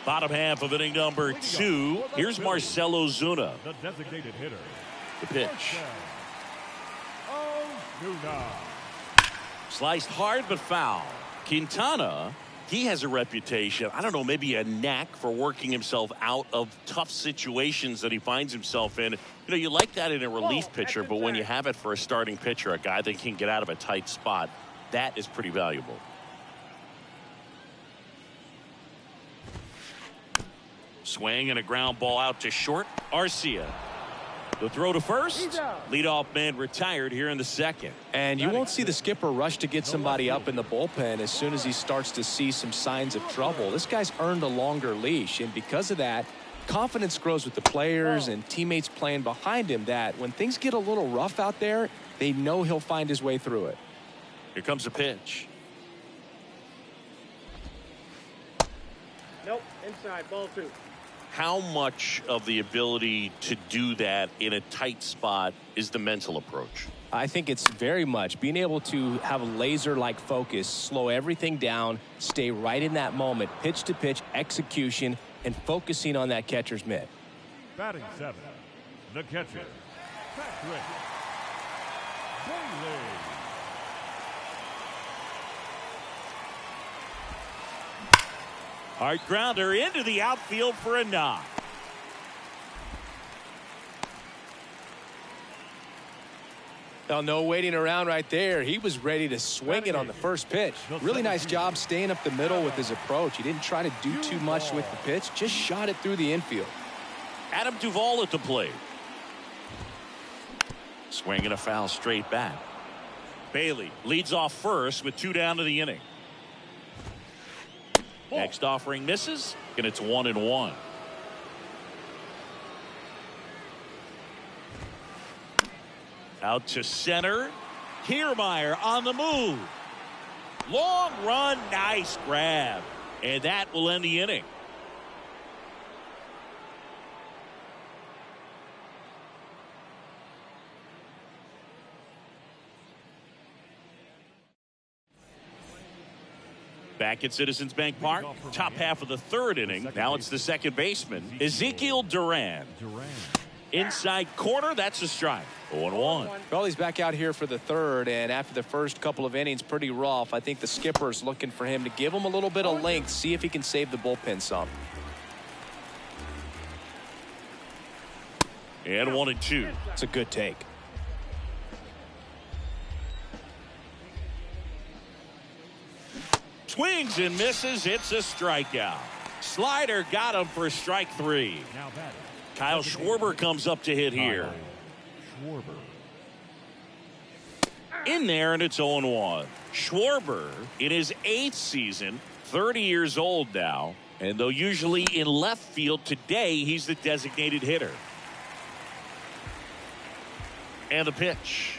Bottom half of inning number 2. Here's Marcell Ozuna. The designated hitter. The pitch. Ozuna. Sliced hard but foul. Quintana, he has a reputation, I don't know, maybe a knack for working himself out of tough situations that he finds himself in. You know, you like that in a relief pitcher, but when you have it for a starting pitcher, a guy that can get out of a tight spot, that is pretty valuable. Swing and a ground ball out to short. Arcia. The throw to first. Leadoff man retired here in the second. And you won't see the skipper rush to get somebody up in the bullpen as soon as he starts to see some signs of trouble. This guy's earned a longer leash, and because of that, confidence grows with the players and teammates playing behind him, that when things get a little rough out there, they know he'll find his way through it. Here comes a pitch. Nope, inside, ball 2. How much of the ability to do that in a tight spot is the mental approach? I think it's very much being able to have a laser-like focus, slow everything down, stay right in that moment, pitch to pitch execution, and focusing on that catcher's mitt. Batting 7. The catcher, Patrick Bailey. Hard grounder into the outfield for a knock. Now, no waiting around right there. He was ready to swing it on the first pitch. Really nice job staying up the middle with his approach. He didn't try to do too much with the pitch, just shot it through the infield. Adam Duvall at the plate. Swinging a foul straight back. Bailey leads off first with 2 down to the inning. Next offering misses, and it's 1-1. Out to center. Kiermaier on the move. Long run, nice grab. And that will end the inning. Back at Citizens Bank Park, top half of the 3rd inning. Now it's the second baseman, Ezekiel Duran. Inside corner, that's a strike. 0-1. Well, he's back out here for the 3rd, and after the first couple of innings, pretty rough. I think the skipper's looking for him to give him a little bit of length, see if he can save the bullpen some. And 1-2. It's a good take. Swings and misses. It's a strikeout. Slider got him for strike 3. Kyle Schwarber comes up to hit here. In there, and it's 0-1. Schwarber in his 8th season, 30 years old now, and though usually in left field, today he's the designated hitter. And the pitch.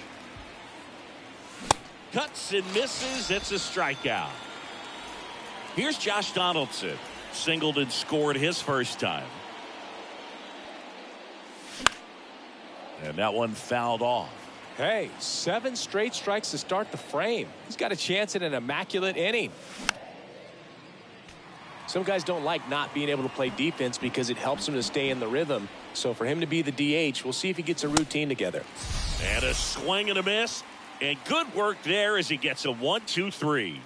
Cuts and misses. It's a strikeout. Here's Josh Donaldson. Singled and scored his first time. And that one fouled off. Hey, 7 straight strikes to start the frame. He's got a chance at an immaculate inning. Some guys don't like not being able to play defense because it helps them to stay in the rhythm. So for him to be the DH, we'll see if he gets a routine together. And a swing and a miss. And good work there as he gets a 1-2-3.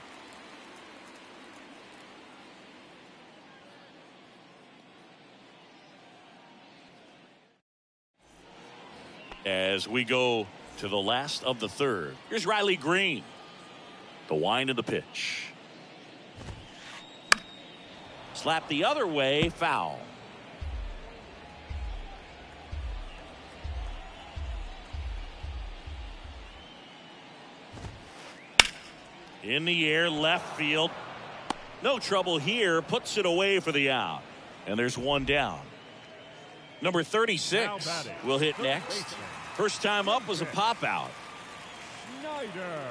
As we go to the last of the third, here's Riley Green. The wind of the pitch. Slap the other way, foul. In the air, left field. No trouble here, puts it away for the out. And there's one down. Number 36 will hit next. First time up was a pop out. Schneider.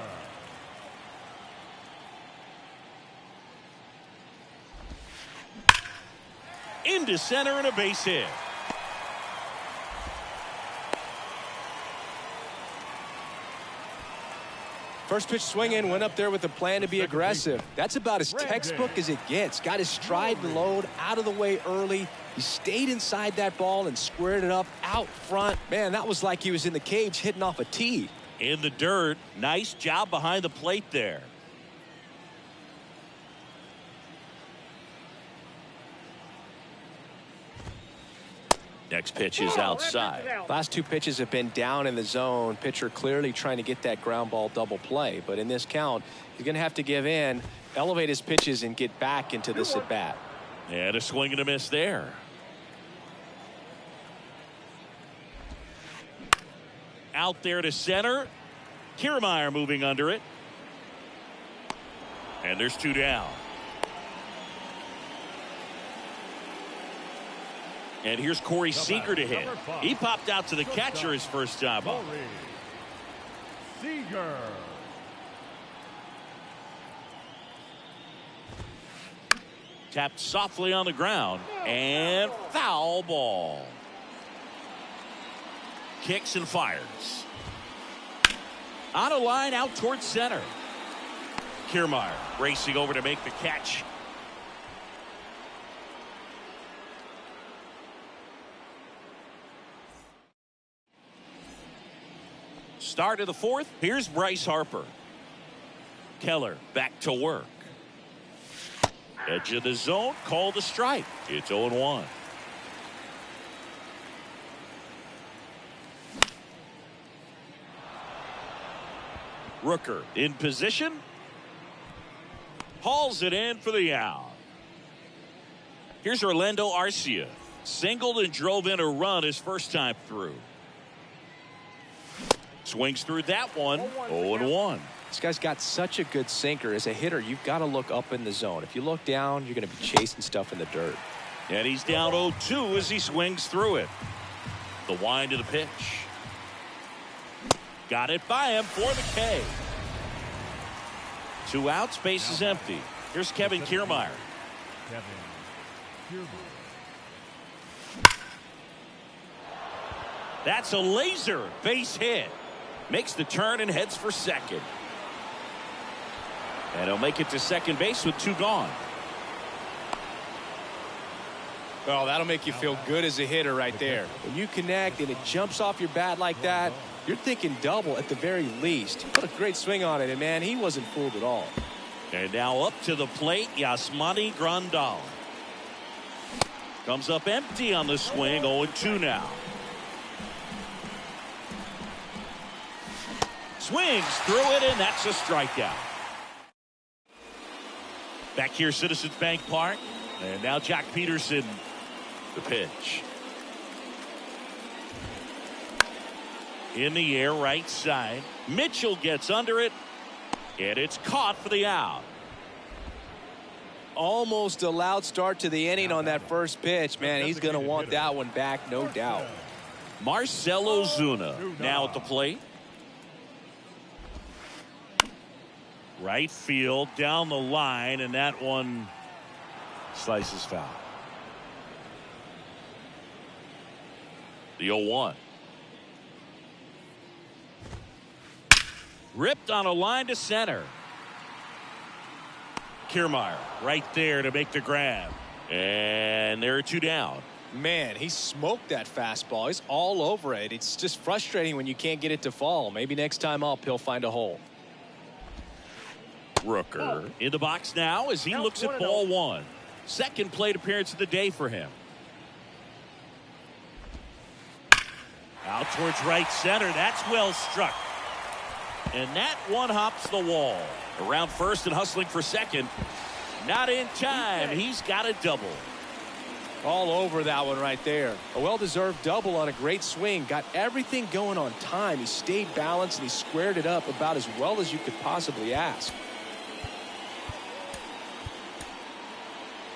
Into center and a base hit. First pitch swinging, went up there with a plan to be aggressive. That's about as textbook as it gets. Got his stride and load out of the way early. He stayed inside that ball and squared it up out front. Man, that was like he was in the cage hitting off a tee. In the dirt. Nice job behind the plate there. Next pitch is outside. Last 2 pitches have been down in the zone. Pitcher clearly trying to get that ground ball double play. But in this count, he's going to have to give in, elevate his pitches, and get back into this at bat. And a swing and a miss there. Out there to center. Kiermaier moving under it. And there's 2 down. And here's Corey Seager to hit. He popped out to the catcher his first time up. Seager. Tapped softly on the ground. And foul ball. Kicks and fires. On a line out towards center. Kiermaier racing over to make the catch. Start of the 4th. Here's Bryce Harper. Keller back to work. Edge of the zone. Called a strike. It's 0-1. Rooker in position. Hauls it in for the out. Here's Orlando Arcia. Singled and drove in a run his first time through. Swings through that one. 0-1. This guy's got such a good sinker. As a hitter, you've got to look up in the zone. If you look down, you're going to be chasing stuff in the dirt. And he's down 0-2 as he swings through it. The wind of the pitch. Got it by him for the K. 2 outs, base is empty. Here's Kevin Kiermaier. That's a laser base hit. Makes the turn and heads for second. And he'll make it to second base with 2 gone. Oh, that'll make you feel good as a hitter right there. When you connect and it jumps off your bat like that, you're thinking double at the very least. What a great swing on it, and man, he wasn't fooled at all. And now up to the plate, Yasmani Grandal. Comes up empty on the swing, 0-2 now. Swings through it, and that's a strikeout. Back here, Citizens Bank Park. And now Jack Peterson, the pitch. In the air, right side. Mitchell gets under it, and it's caught for the out. Almost a loud start to the inning on that first pitch. Man, he's going to want that one back, no doubt. Marcell Ozuna now at the plate. Right field, down the line, and that one slices foul. The 0-1. Ripped on a line to center. Kiermaier right there to make the grab. And there are two down. Man, he smoked that fastball. He's all over it. It's just frustrating when you can't get it to fall. Maybe next time up he'll find a hole. Rooker in the box now as he looks at ball one. Second plate appearance of the day for him. Out towards right center. That's well struck. And that one hops the wall. Around first and hustling for second. Not in time. He's got a double. All over that one right there. A well-deserved double on a great swing. Got everything going on time. He stayed balanced and he squared it up about as well as you could possibly ask.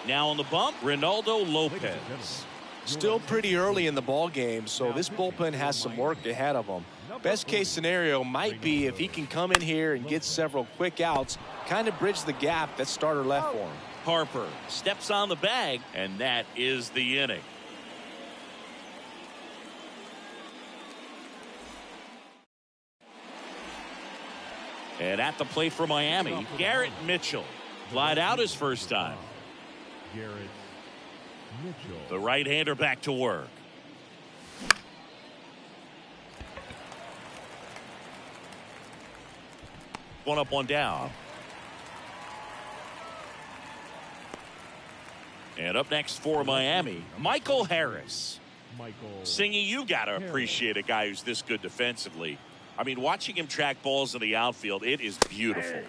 Now on the bump, Ronaldo Lopez. Still pretty early in the ball game, so this bullpen has some work ahead of them. Best case scenario might be if he can come in here and get several quick outs, kind of bridge the gap that starter left for him. Harper steps on the bag, and that is the inning. And at the plate for Miami, Garrett Mitchell. Flied out his first time. Garrett Mitchell. The right-hander back to work. One up, one down. And up next for Miami, Michael Harris. Singy, you got to appreciate a guy who's this good defensively. I mean, watching him track balls in the outfield, it is beautiful.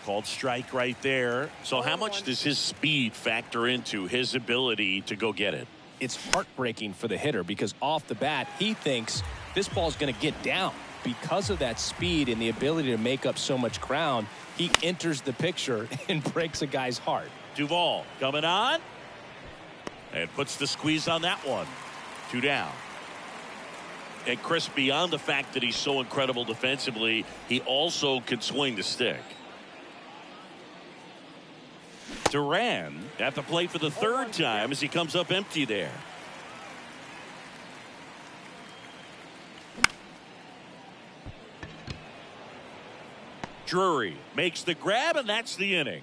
Called strike right there. So how much does his speed factor into his ability to go get it? It's heartbreaking for the hitter because off the bat, he thinks this ball's going to get down. Because of that speed and the ability to make up so much ground, he enters the picture and breaks a guy's heart. Duvall coming on and puts the squeeze on that one. Two down. And Chris, beyond the fact that he's so incredible defensively, he also can swing the stick. Duran at the plate for the third time as he comes up empty there. Drury makes the grab, and that's the inning.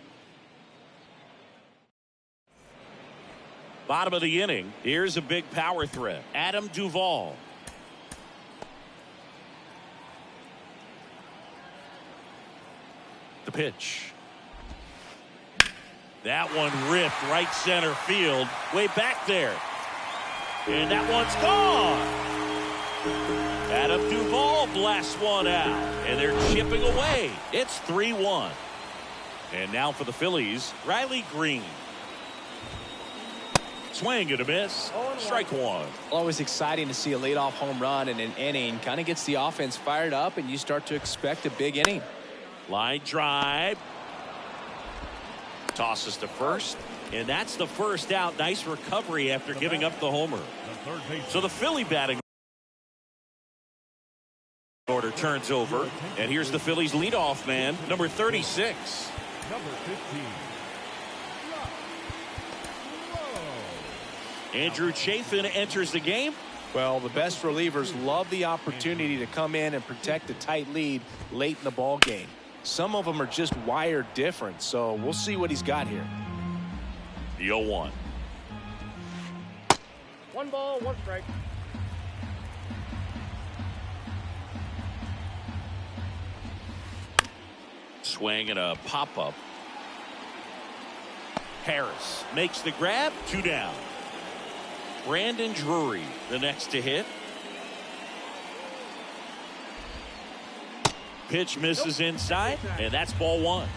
Bottom of the inning. Here's a big power threat. Adam Duvall. The pitch. That one ripped right center field. Way back there. And that one's gone. Adam Duvall blasts one out. And they're chipping away. It's 3-1. And now for the Phillies, Riley Green. Swing and a miss. Strike one. Always exciting to see a leadoff home run in an inning. Kind of gets the offense fired up, and you start to expect a big inning. Line drive. Tosses to first. And that's the first out. Nice recovery after giving up the homer. So the Philly batting order turns over. And here's the Phillies leadoff man, number 36. Number 15. Andrew Chafin enters the game. Well, the best relievers love the opportunity to come in and protect a tight lead late in the ball game. Some of them are just wired different, so we'll see what he's got here. The 0-1. 1 ball, 1 strike. Swing and a pop-up. Harris makes the grab. 2 down. Brandon Drury, the next to hit. Pitch misses inside, and that's ball one.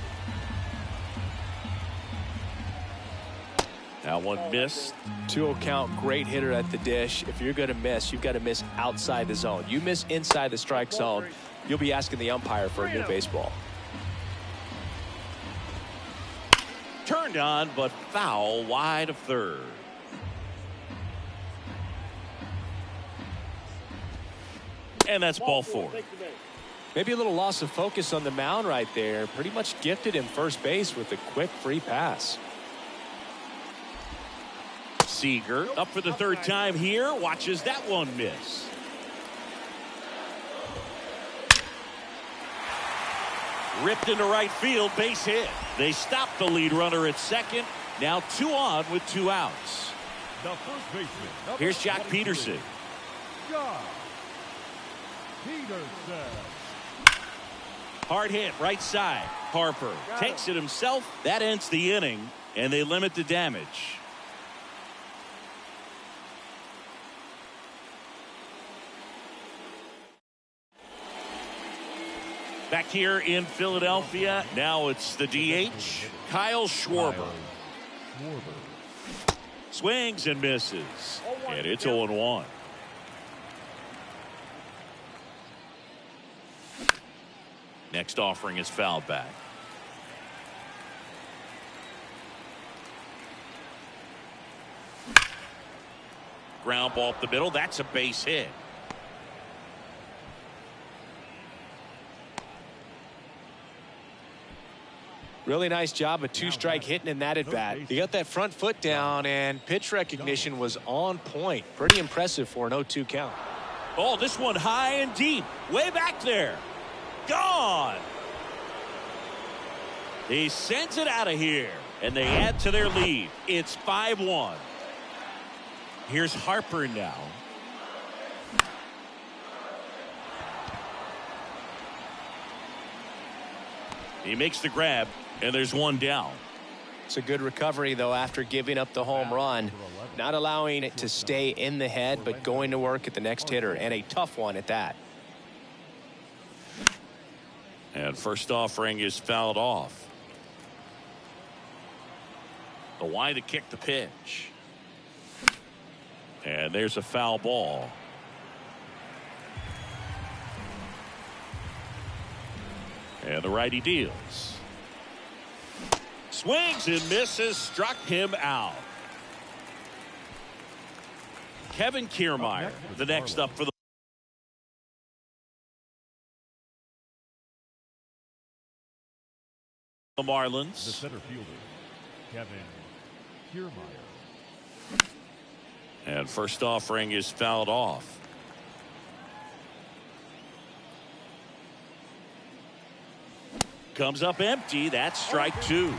That one missed. 2-0 count, great hitter at the dish. If you're going to miss, you've got to miss outside the zone. You miss inside the strike zone, you'll be asking the umpire for a new baseball. Turned on, but foul wide of third. And that's ball 4. Maybe a little loss of focus on the mound right there. Pretty much gifted him first base with a quick free pass. Seager up for the third time here. Watches that one miss. Ripped into right field, base hit. They stop the lead runner at second. Now 2 on with 2 outs. The first baseman. Here's Jack Peterson. Jack Peterson. Hard hit right side. Harper takes it himself. That ends the inning, and they limit the damage. Back here in Philadelphia, now it's the DH, Kyle Schwarber. Swings and misses, and it's 0-1. Next offering is fouled back. Ground ball up the middle. That's a base hit. Really nice job of 2-strike hitting in that at bat. He got that front foot down, and pitch recognition was on point. Pretty impressive for an 0-2 count. Oh, this one high and deep, way back there. Gone. He sends it out of here, and they add to their lead. It's 5-1. Here's Harper now. He makes the grab, and there's 1 down. It's a good recovery, though, after giving up the home run. Not allowing it to stay in the head, but going to work at the next hitter, and a tough one at that. And first offering is fouled off. The wide to kick the pitch. And there's a foul ball. And the righty deals. Swings and misses, struck him out. Kevin Kiermaier, the next up for the Marlins. The center fielder, Kevin Kiermaier. And first offering is fouled off. Comes up empty. That's strike 2.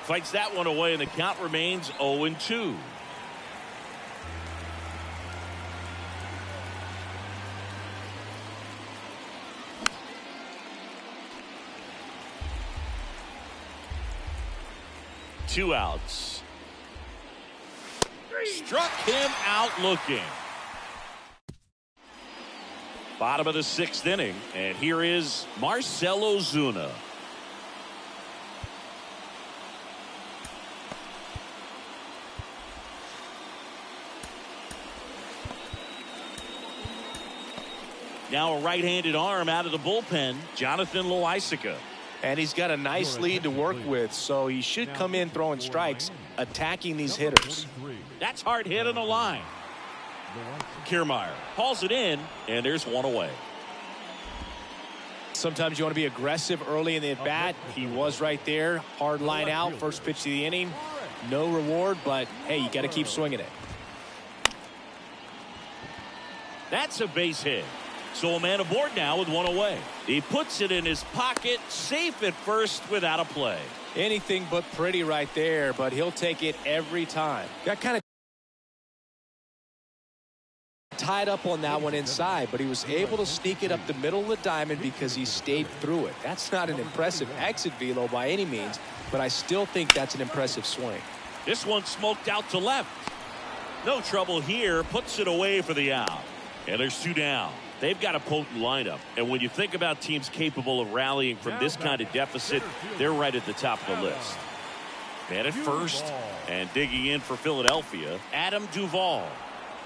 Fights that one away, and the count remains 0-2. Two outs. Struck him out looking. Bottom of the 6th inning, and here is Marcell Ozuna. Now a right-handed arm out of the bullpen, Jonathan Loaisiga. And he's got a nice lead to work with, so he should come in throwing strikes, attacking these hitters. That's hard hit on the line. Kiermaier hauls it in, and there's 1 away. Sometimes you want to be aggressive early in the at-bat. He was right there. Hard line out, first pitch of the inning. No reward, but, hey, you got to keep swinging it. That's a base hit. So a man aboard now with 1 away. He puts it in his pocket, safe at first without a play. Anything but pretty right there, but he'll take it every time. Got kind of tied up on that one inside, but he was able to sneak it up the middle of the diamond because he stayed through it. That's not an impressive exit velo by any means, but I still think that's an impressive swing. This one smoked out to left. No trouble here, puts it away for the out. And there's 2 down. They've got a potent lineup, and when you think about teams capable of rallying from this kind of deficit, they're right at the top of the list. Man at first, and digging in for Philadelphia, Adam Duvall.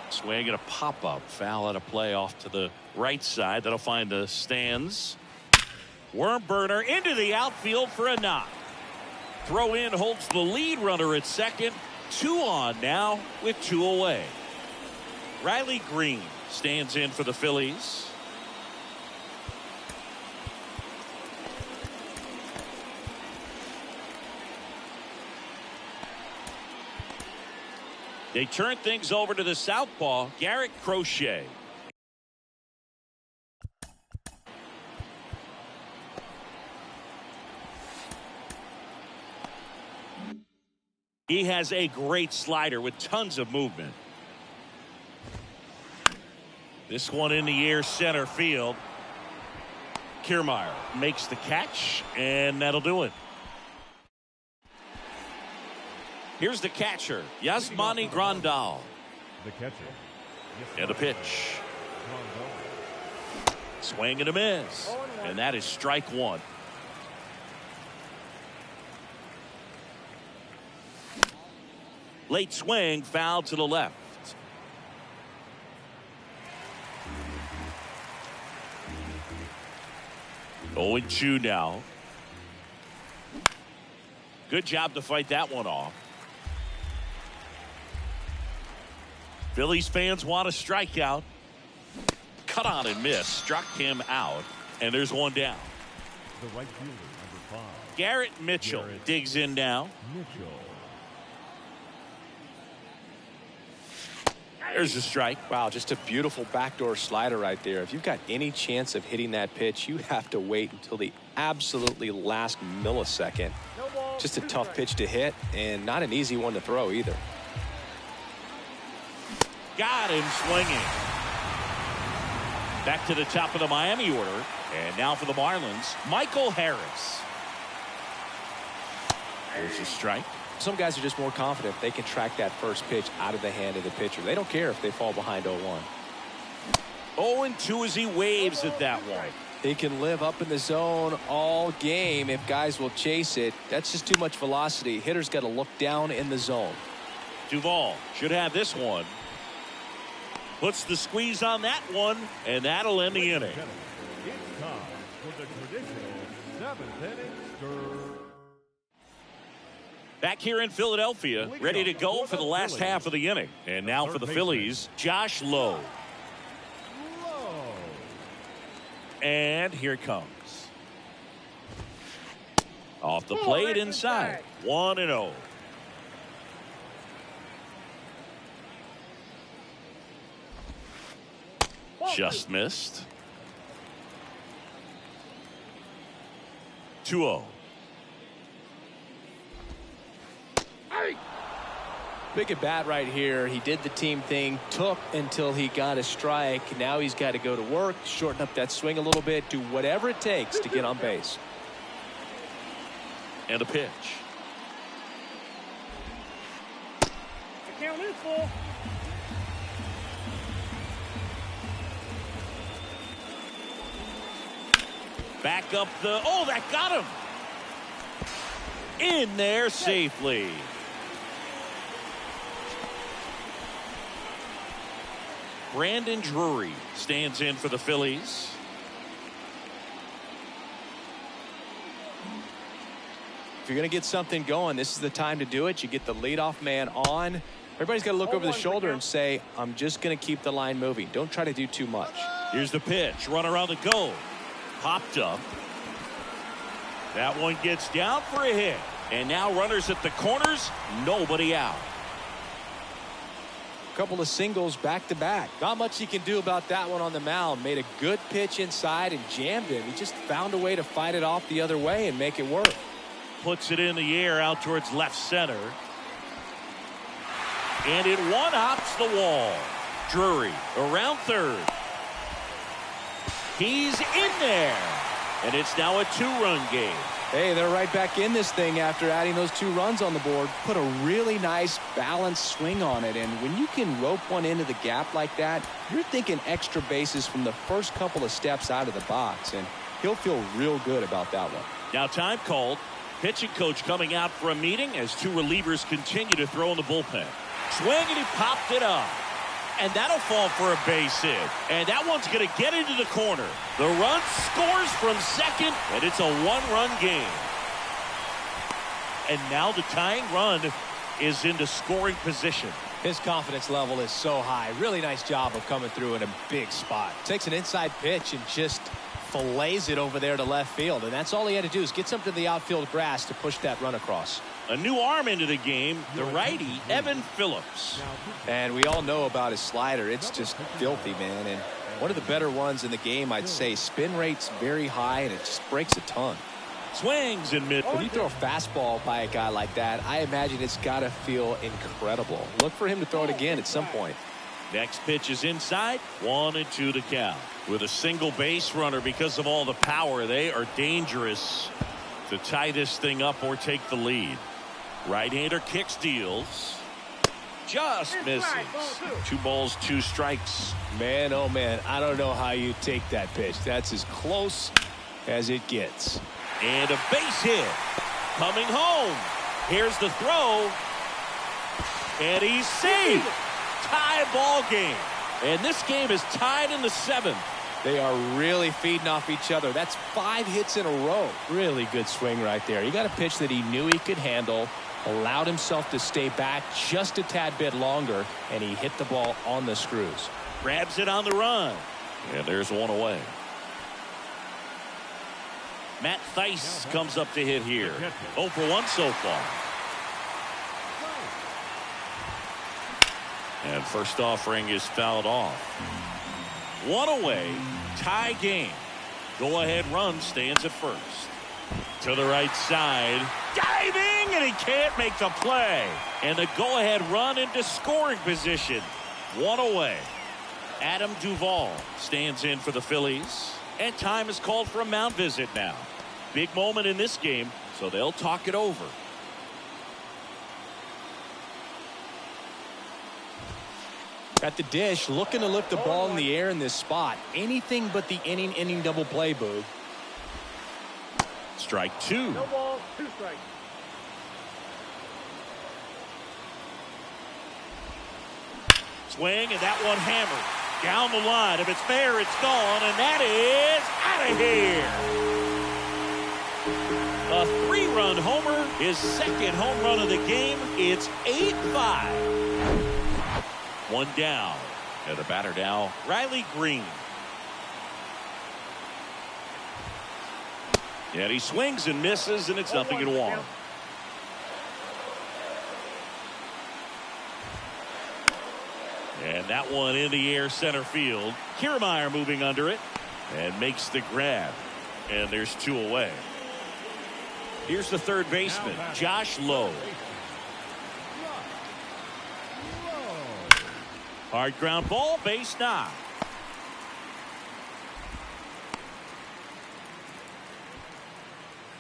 Swing and a pop-up, foul out of play off to the right side. That'll find the stands. Worm burner into the outfield for a knock. Throw in holds the lead runner at second. 2 on now with 2 away. Riley Green stands in for the Phillies. They turn things over to the southpaw, Garrett Crochet. He has a great slider with tons of movement. This one in the air, center field. Kiermaier makes the catch, and that'll do it. Here's the catcher, Yasmani Grandal. The catcher. And a pitch. Swing and a miss. And that is strike one. Late swing, foul to the left. Oh, and 2 now. Good job to fight that one off. Phillies fans want a strikeout. Cut on and miss. Struck him out. And there's one down. The right fielder, number 5. Garrett Mitchell digs in now. Mitchell. There's a strike. Wow, just a beautiful backdoor slider right there. If you've got any chance of hitting that pitch, you have to wait until the absolutely last millisecond. Just a tough pitch to hit and not an easy one to throw either. Got him swinging. Back to the top of the Miami order. And now for the Marlins, Michael Harris. There's a strike. Some guys are just more confident they can track that first pitch out of the hand of the pitcher. They don't care if they fall behind 0-1. 0-2 as he waves at that one. He can live up in the zone all game if guys will chase it. That's just too much velocity. Hitters got to look down in the zone. Duvall should have this one. Puts the squeeze on that one, and that'll end the inning. It's time for the traditional 7th inning stir. Back here in Philadelphia, ready to go for the last half of the inning. And now for the Phillies, Josh Lowe. And here it comes. Off the plate inside. 1-0. Just missed. 2-0. Big at bat right here. He did the team thing, took until he got a strike. Now he's got to go to work, shorten up that swing a little bit, do whatever it takes to get on base. And a pitch. The count is full. Back up the, oh, that got him. In there safely. Brandon Drury stands in for the Phillies. If you're going to get something going, this is the time to do it. You get the leadoff man on. Everybody's got to look over the shoulder and say, I'm just going to keep the line moving. Don't try to do too much. Here's the pitch. Runner on the go. Popped up. That one gets down for a hit. And now runners at the corners. Nobody out. Couple of singles back to back. Not much he can do about that one on the mound. Made a good pitch inside and jammed him. He just found a way to fight it off the other way and make it work. Puts it in the air out towards left center. And it one-hops the wall. Drury around third. He's in there. And it's now a 2-run game. Hey, they're right back in this thing after adding those 2 runs on the board. Put a really nice balanced swing on it. And when you can rope one into the gap like that, you're thinking extra bases from the first couple of steps out of the box. And he'll feel real good about that one. Now time called. Pitching coach coming out for a meeting as 2 relievers continue to throw in the bullpen. Swing and he popped it up. And that'll fall for a base hit. And that one's going to get into the corner. The run scores from second, and it's a 1-run game. And now the tying run is into scoring position. His confidence level is so high. Really nice job of coming through in a big spot. Takes an inside pitch and just fillets it over there to left field. And that's all he had to do is get something to the outfield grass to push that run across. A new arm into the game, the righty, Evan Phillips. And we all know about his slider. It's just filthy, man. And one of the better ones in the game, I'd say. Spin rate's very high, and it just breaks a ton. Swings and mid. When you throw a fastball by a guy like that, I imagine it's got to feel incredible. Look for him to throw it again at some point. Next pitch is inside. 1-2 to count. With a single base runner, because of all the power, they are dangerous to tie this thing up or take the lead. Right-hander kick steals. Just misses. 2 balls, 2 strikes. Man, oh man, I don't know how you take that pitch. That's as close as it gets. And a base hit. Coming home. Here's the throw. And he's saved. Tie ball game. And this game is tied in the 7th. They are really feeding off each other. That's 5 hits in a row. Really good swing right there. He got a pitch that he knew he could handle, allowed himself to stay back just a tad bit longer, and he hit the ball on the screws. Grabs it on the run. And there's one away. Matt Theis comes up to hit here. 0 for 1 so far. And first offering is fouled off. 1 away. Tie game. Go ahead run stands at first. To the right side. Diving, and he can't make the play. And the go ahead run into scoring position. 1 away. Adam Duvall stands in for the Phillies. And time is called for a mound visit now. Big moment in this game, so they'll talk it over. At the dish, looking to lift the ball in the air in this spot. Anything but the inning double play, Boog. Strike 2. No ball, 2 strikes. Swing, and that one hammered. Down the line. If it's fair, it's gone, and that is out of here. A 3-run homer, his 2nd home run of the game. It's 8-5. 1 down. And the batter now, Riley Green. And he swings and misses, and it's 0-1. And that one in the air center field. Kiermaier moving under it and makes the grab. And there's 2 away. Here's the third baseman, Josh Lowe. Hard ground ball, base knock.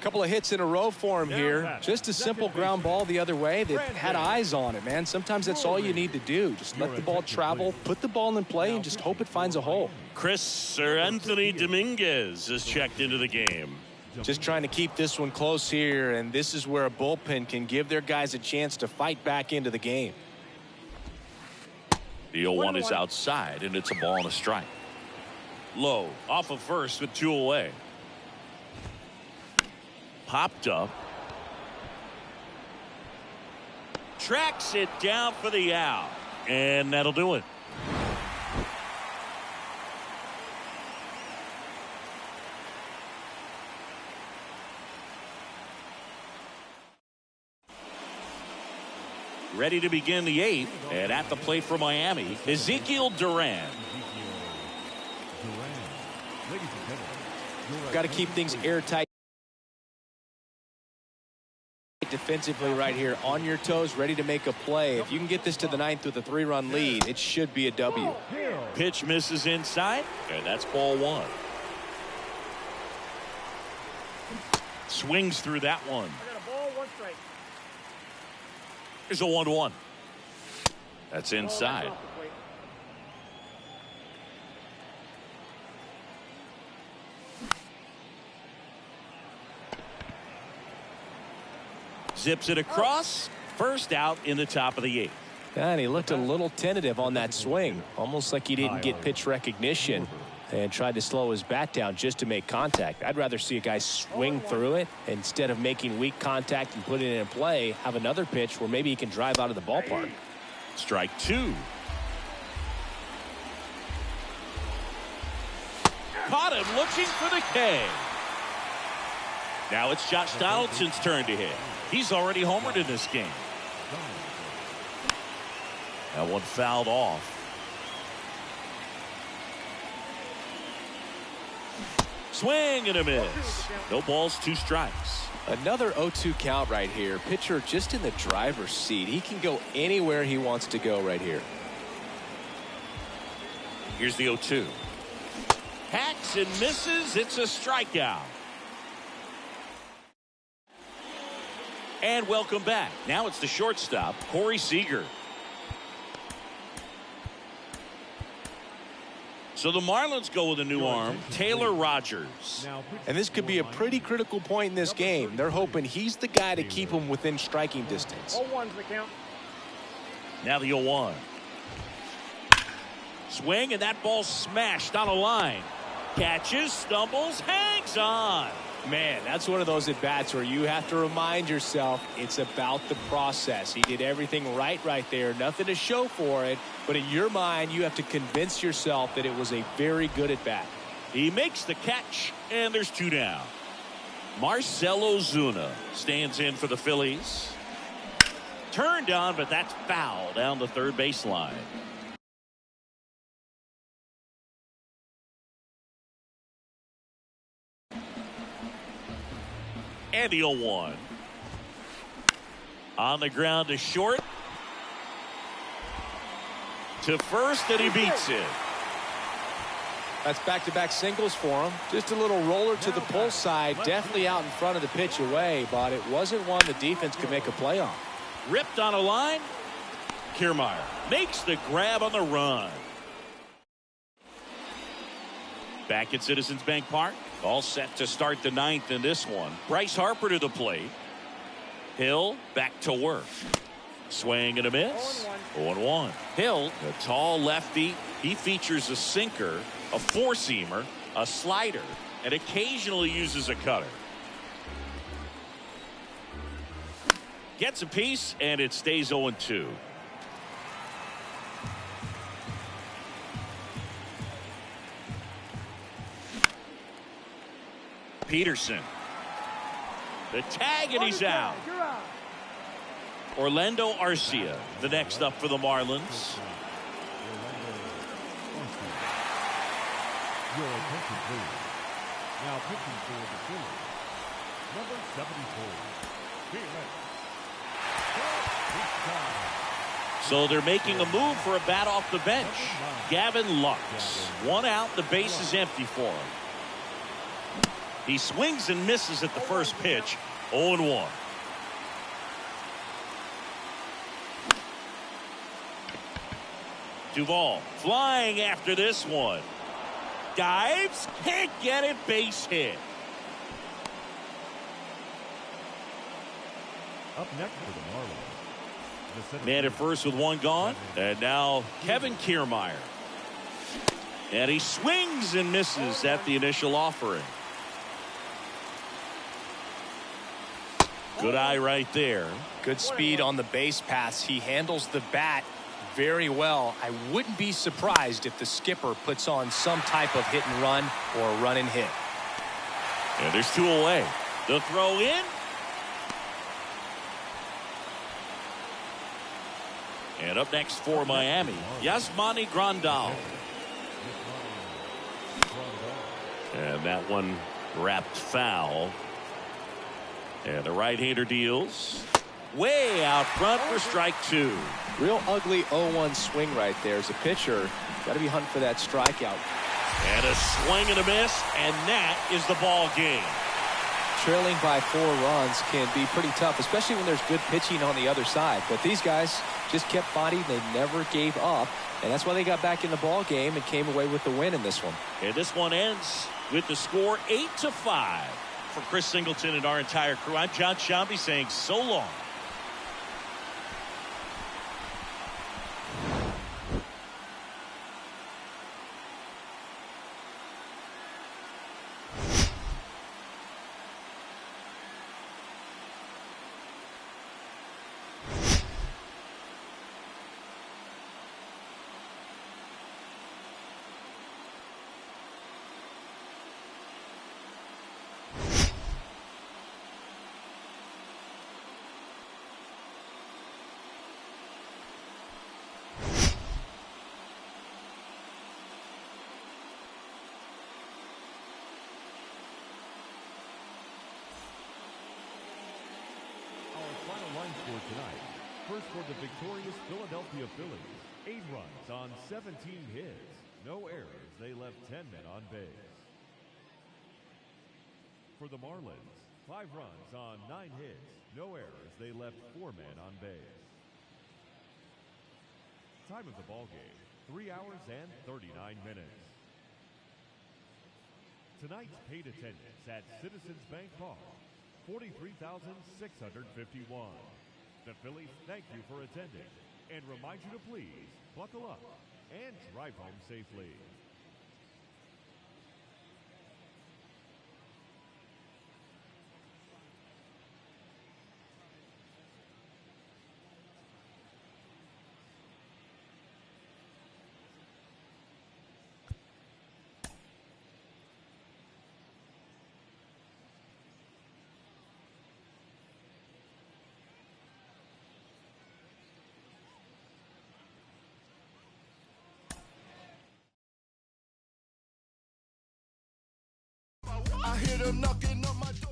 Couple of hits in a row for him here. Just a simple ground ball the other way that had eyes on it, man. Sometimes that's all you need to do. Just let the ball travel, put the ball in play, and just hope it finds a hole. Anthony Dominguez is checked into the game. Just trying to keep this one close here, and this is where a bullpen can give their guys a chance to fight back into the game. The 0-1 is outside, and it's a ball and a strike. Low off of first with 2 away. Popped up. Tracks it down for the out. And that'll do it. Ready to begin the 8th, and at the plate for Miami, Ezekiel Duran. Got to keep things airtight defensively right here, on your toes, ready to make a play. If you can get this to the 9th with a 3-run lead, it should be a W. Pitch misses inside, and that's ball 1. Swings through that one. I got a ball, 1 strike. Here's a 1-1. That's inside. Zips it across. First out in the top of the 8th. And he looked a little tentative on that swing, almost like he didn't get pitch recognition and tried to slow his bat down just to make contact. I'd rather see a guy swing through it instead of making weak contact and putting it in play, have another pitch where maybe he can drive out of the ballpark. Strike two. Caught him looking for the K. Now it's Josh Donaldson's turn to hit. He's already homered in this game. That one fouled off. Swing and a miss. No balls, 2 strikes. Another 0-2 count right here. Pitcher just in the driver's seat. He can go anywhere he wants to go right here. Here's the 0-2. Hacks and misses. It's a strikeout. And welcome back. Now it's the shortstop, Corey Seager. So the Marlins go with a new arm, Taylor Rogers. And this could be a pretty critical point in this game. They're hoping he's the guy to keep them within striking distance. 0-1's the count. Now the 0-1. Swing, and that ball smashed on a line. Catches, stumbles, hangs on. Man, that's one of those at-bats where you have to remind yourself it's about the process. He did everything right there. Nothing to show for it. But in your mind, you have to convince yourself that it was a very good at-bat. He makes the catch, and there's 2 down. Marcell Ozuna stands in for the Phillies. Turned on, but that's foul down the third baseline. And the 0-1. On the ground to short. To first, and he beats it. That's back-to-back singles for him. Just a little roller to the pull side. Definitely out in front of the pitch away, but it wasn't one the defense could make a play on. Ripped on a line. Kiermaier makes the grab on the run. Back at Citizens Bank Park. All set to start the 9th in this one. Bryce Harper to the plate. Hill back to work. Swing and a miss. 0-1. Hill, the tall lefty. He features a sinker, a four-seamer, a slider, and occasionally uses a cutter. Gets a piece, and it stays 0-2. Peterson. The tag, and he's out. Orlando Arcia, the next up for the Marlins. Your attention, please. Now pitching for the Phillies, number 74. So they're making a move for a bat off the bench. Gavin Lux. 1 out, the base is empty for him. He swings and misses at the first pitch. 0-1. Duvall flying after this one. Dives, can't get it, base hit. Up next for the Marlins. Man at first with 1 gone. And now Kevin Kiermaier. And he swings and misses at the initial offering. Good eye right there. Good speed on the base paths. He handles the bat very well. I wouldn't be surprised if the skipper puts on some type of hit and run or a run and hit. And there's 2 away. The throw in. And up next for Miami, Yasmani Grandal. And that one wrapped foul. And the right-hander deals. Way out front for strike 2. Real ugly 0-1 swing right there. As a pitcher, got to be hunting for that strikeout. And a swing and a miss, and that is the ball game. Trailing by 4 runs can be pretty tough, especially when there's good pitching on the other side. But these guys just kept fighting. They never gave up, and that's why they got back in the ball game and came away with the win in this one. And this one ends with the score 8-5. For Chris Singleton and our entire crew, I'm John Shambi saying so long. First for the victorious Philadelphia Phillies, 8 runs on 17 hits. No errors, they left 10 men on base. For the Marlins, 5 runs on 9 hits. No errors, they left 4 men on base. Time of the ball game, 3 hours and 39 minutes. Tonight's paid attendance at Citizens Bank Park, 43,651. The Phillies thank you for attending and remind you to please buckle up and drive home safely. I hear them knocking on my door.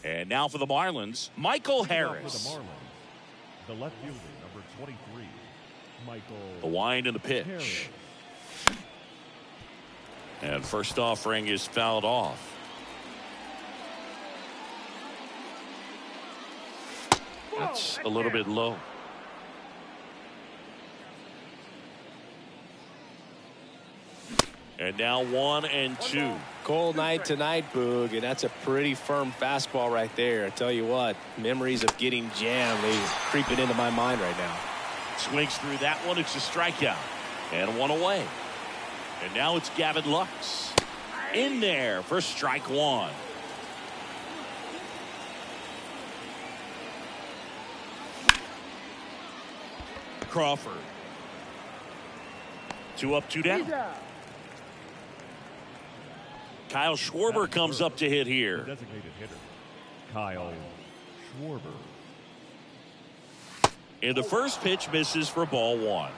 And now for the Marlins, Michael Harris. For the Marlins, the left fielder, number 23, Michael. The wind and the pitch. Harris. And first offering is fouled off. That's a little bit low. And now 1-2. Cold night tonight, Boog, and that's a pretty firm fastball right there. I tell you what, memories of getting jammed, they creeping into my mind right now. Swings through that one. It's a strikeout. And one away. And now it's Gavin Lux. In there for strike one. Crawford. 2 up, 2 down. Kyle Schwarber comes up to hit here. Designated hitter, Kyle Schwarber. And the first pitch misses for ball one.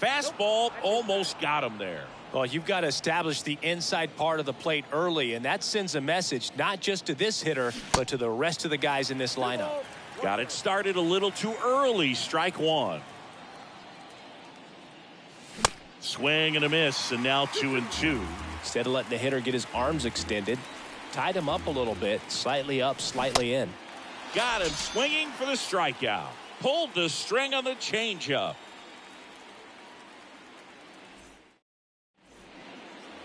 Fastball almost got him there. Well, you've got to establish the inside part of the plate early, and that sends a message not just to this hitter, but to the rest of the guys in this lineup. Got it started a little too early. Strike one. Swing and a miss, and now 2-2. Instead of letting the hitter get his arms extended, tied him up a little bit, slightly up, slightly in. Got him swinging for the strikeout. Pulled the string on the changeup.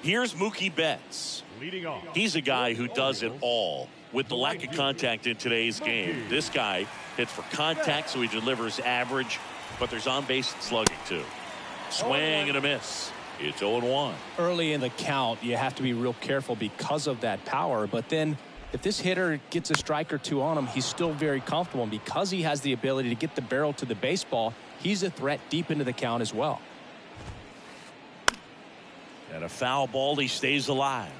Here's Mookie Betts. Leading off. He's a guy who does it all. With the lack of contact in today's game, this guy hits for contact, so he delivers average, but there's on-base slugging too. Swing and a miss. It's 0-1. Early in the count, you have to be real careful because of that power, but then if this hitter gets a strike or two on him, he's still very comfortable, and because he has the ability to get the barrel to the baseball, he's a threat deep into the count as well. And a foul ball, he stays alive.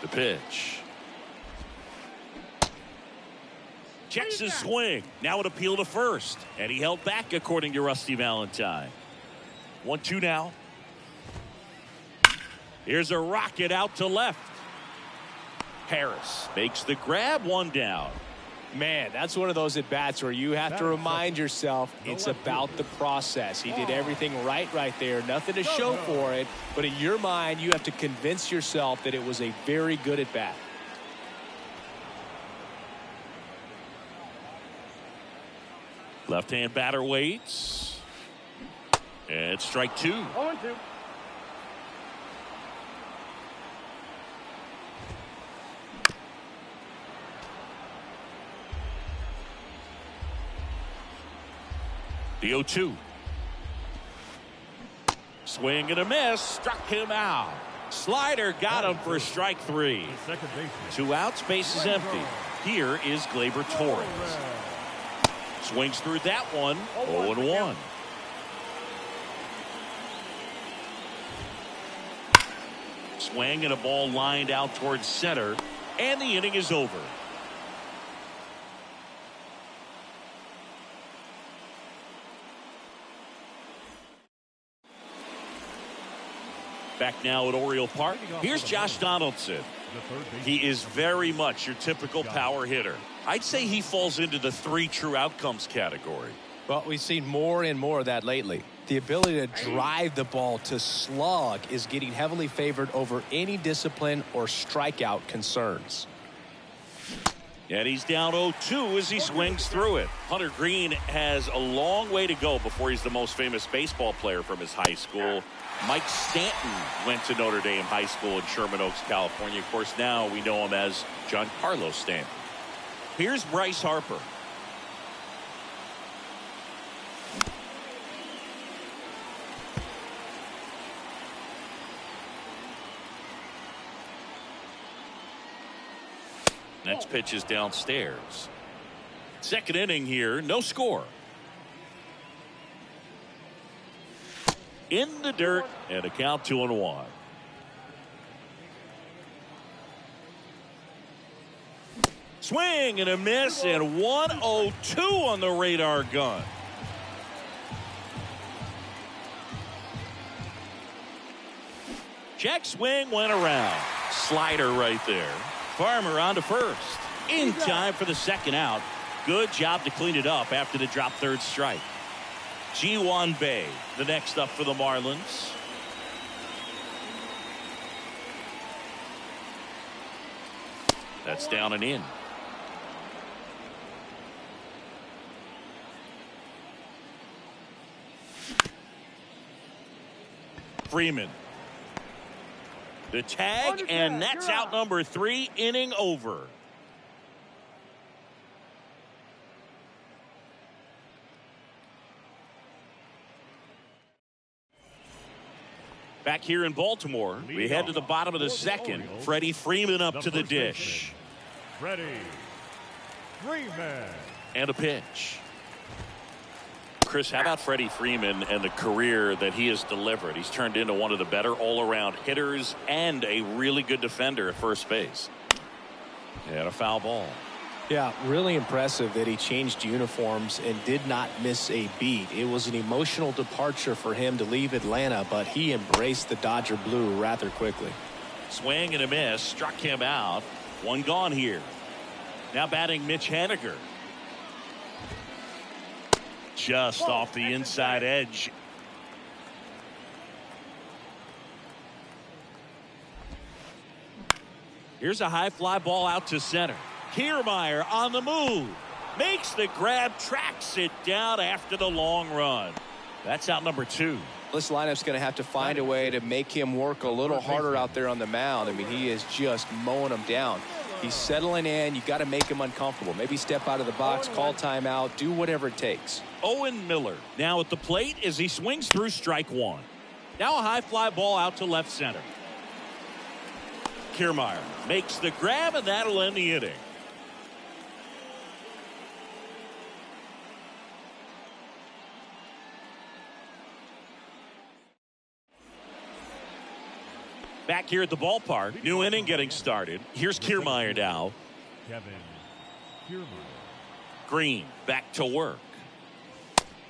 The pitch. Checks his swing. Now an appeal to first. And he held back, according to Rusty Valentine. 1-2 now. Here's a rocket out to left. Harris makes the grab, one down. Man, that's one of those at-bats where you have to remind yourself it's about the process. He did everything right there. Nothing to show for it. But in your mind, you have to convince yourself that it was a very good at-bat. Left-hand batter waits. And strike two. 0-2. The 0-2. Swing and a miss. Struck him out. Slider got him for strike three. Second baseman. 2 outs, base is empty. Here is Gleyber Torres. Swings through that one. 0-1. Swing and a ball lined out towards center. And the inning is over. Back now at Oriole Park. Here's Josh Donaldson. He is very much your typical power hitter. I'd say he falls into the 3 true outcomes category. Well, we've seen more and more of that lately. The ability to drive the ball to slug is getting heavily favored over any discipline or strikeout concerns. And he's down 0-2 as he swings through it. Hunter Green has a long way to go before he's the most famous baseball player from his high school. Mike Stanton went to Notre Dame High School in Sherman Oaks, California. Of course, now we know him as Giancarlo Stanton. Here's Bryce Harper. Next pitch is downstairs. Second inning here, no score. In the dirt, and a count 2-1. Swing and a miss, and 1-0-2 on the radar gun. Check swing went around. Slider right there. Farmer on to first. In time for the second out. Good job to clean it up after the drop third strike. Ji-Hwan Bae, the next up for the Marlins. That's down and in. Freeman. The tag, and that's out number 3, inning over. Back here in Baltimore, we head to the bottom of the second. Freddie Freeman up to the dish. Freddie Freeman. And a pitch. Chris, how about Freddie Freeman and the career that he has delivered? He's turned into one of the better all-around hitters and a really good defender at first base. And a foul ball. Yeah, really impressive that he changed uniforms and did not miss a beat. It was an emotional departure for him to leave Atlanta, but he embraced the Dodger blue rather quickly. Swing and a miss, struck him out. One gone here. Now batting Mitch Haniger. Just off the inside edge. Here's a high fly ball out to center. Kiermaier on the move. Makes the grab, tracks it down after the long run. That's out number 2. This lineup's going to have to find a way to make him work a little harder out there on the mound. I mean, he is just mowing them down. He's settling in. You got to make him uncomfortable. Maybe step out of the box, call timeout, do whatever it takes. Owen Miller now at the plate as he swings through strike 1. Now a high fly ball out to left center. Kiermaier makes the grab, and that'll end the inning. Back here at the ballpark, new inning getting started. Here's Kiermaier now. Kevin Kiermaier. Green back to work.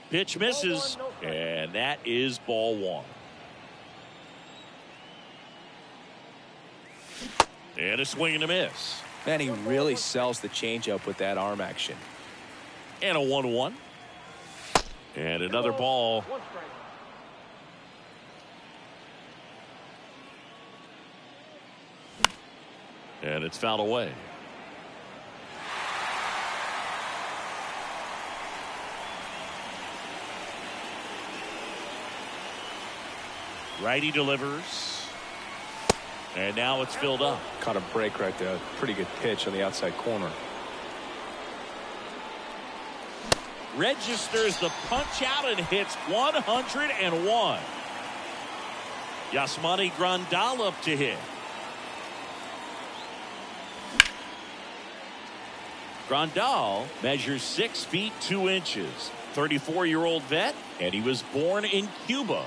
Pitch misses, and that is ball 1. And a swing and a miss. Man, he really sells the changeup with that arm action. And a 1-1. And another ball. And it's fouled away. Righty delivers. And now it's filled up. Caught a break right there. Pretty good pitch on the outside corner. Registers the punch out and hits 101. Yasmani Grandal up to hit. Grandal measures 6 feet 2 inches. 34-year-old vet, and he was born in Cuba.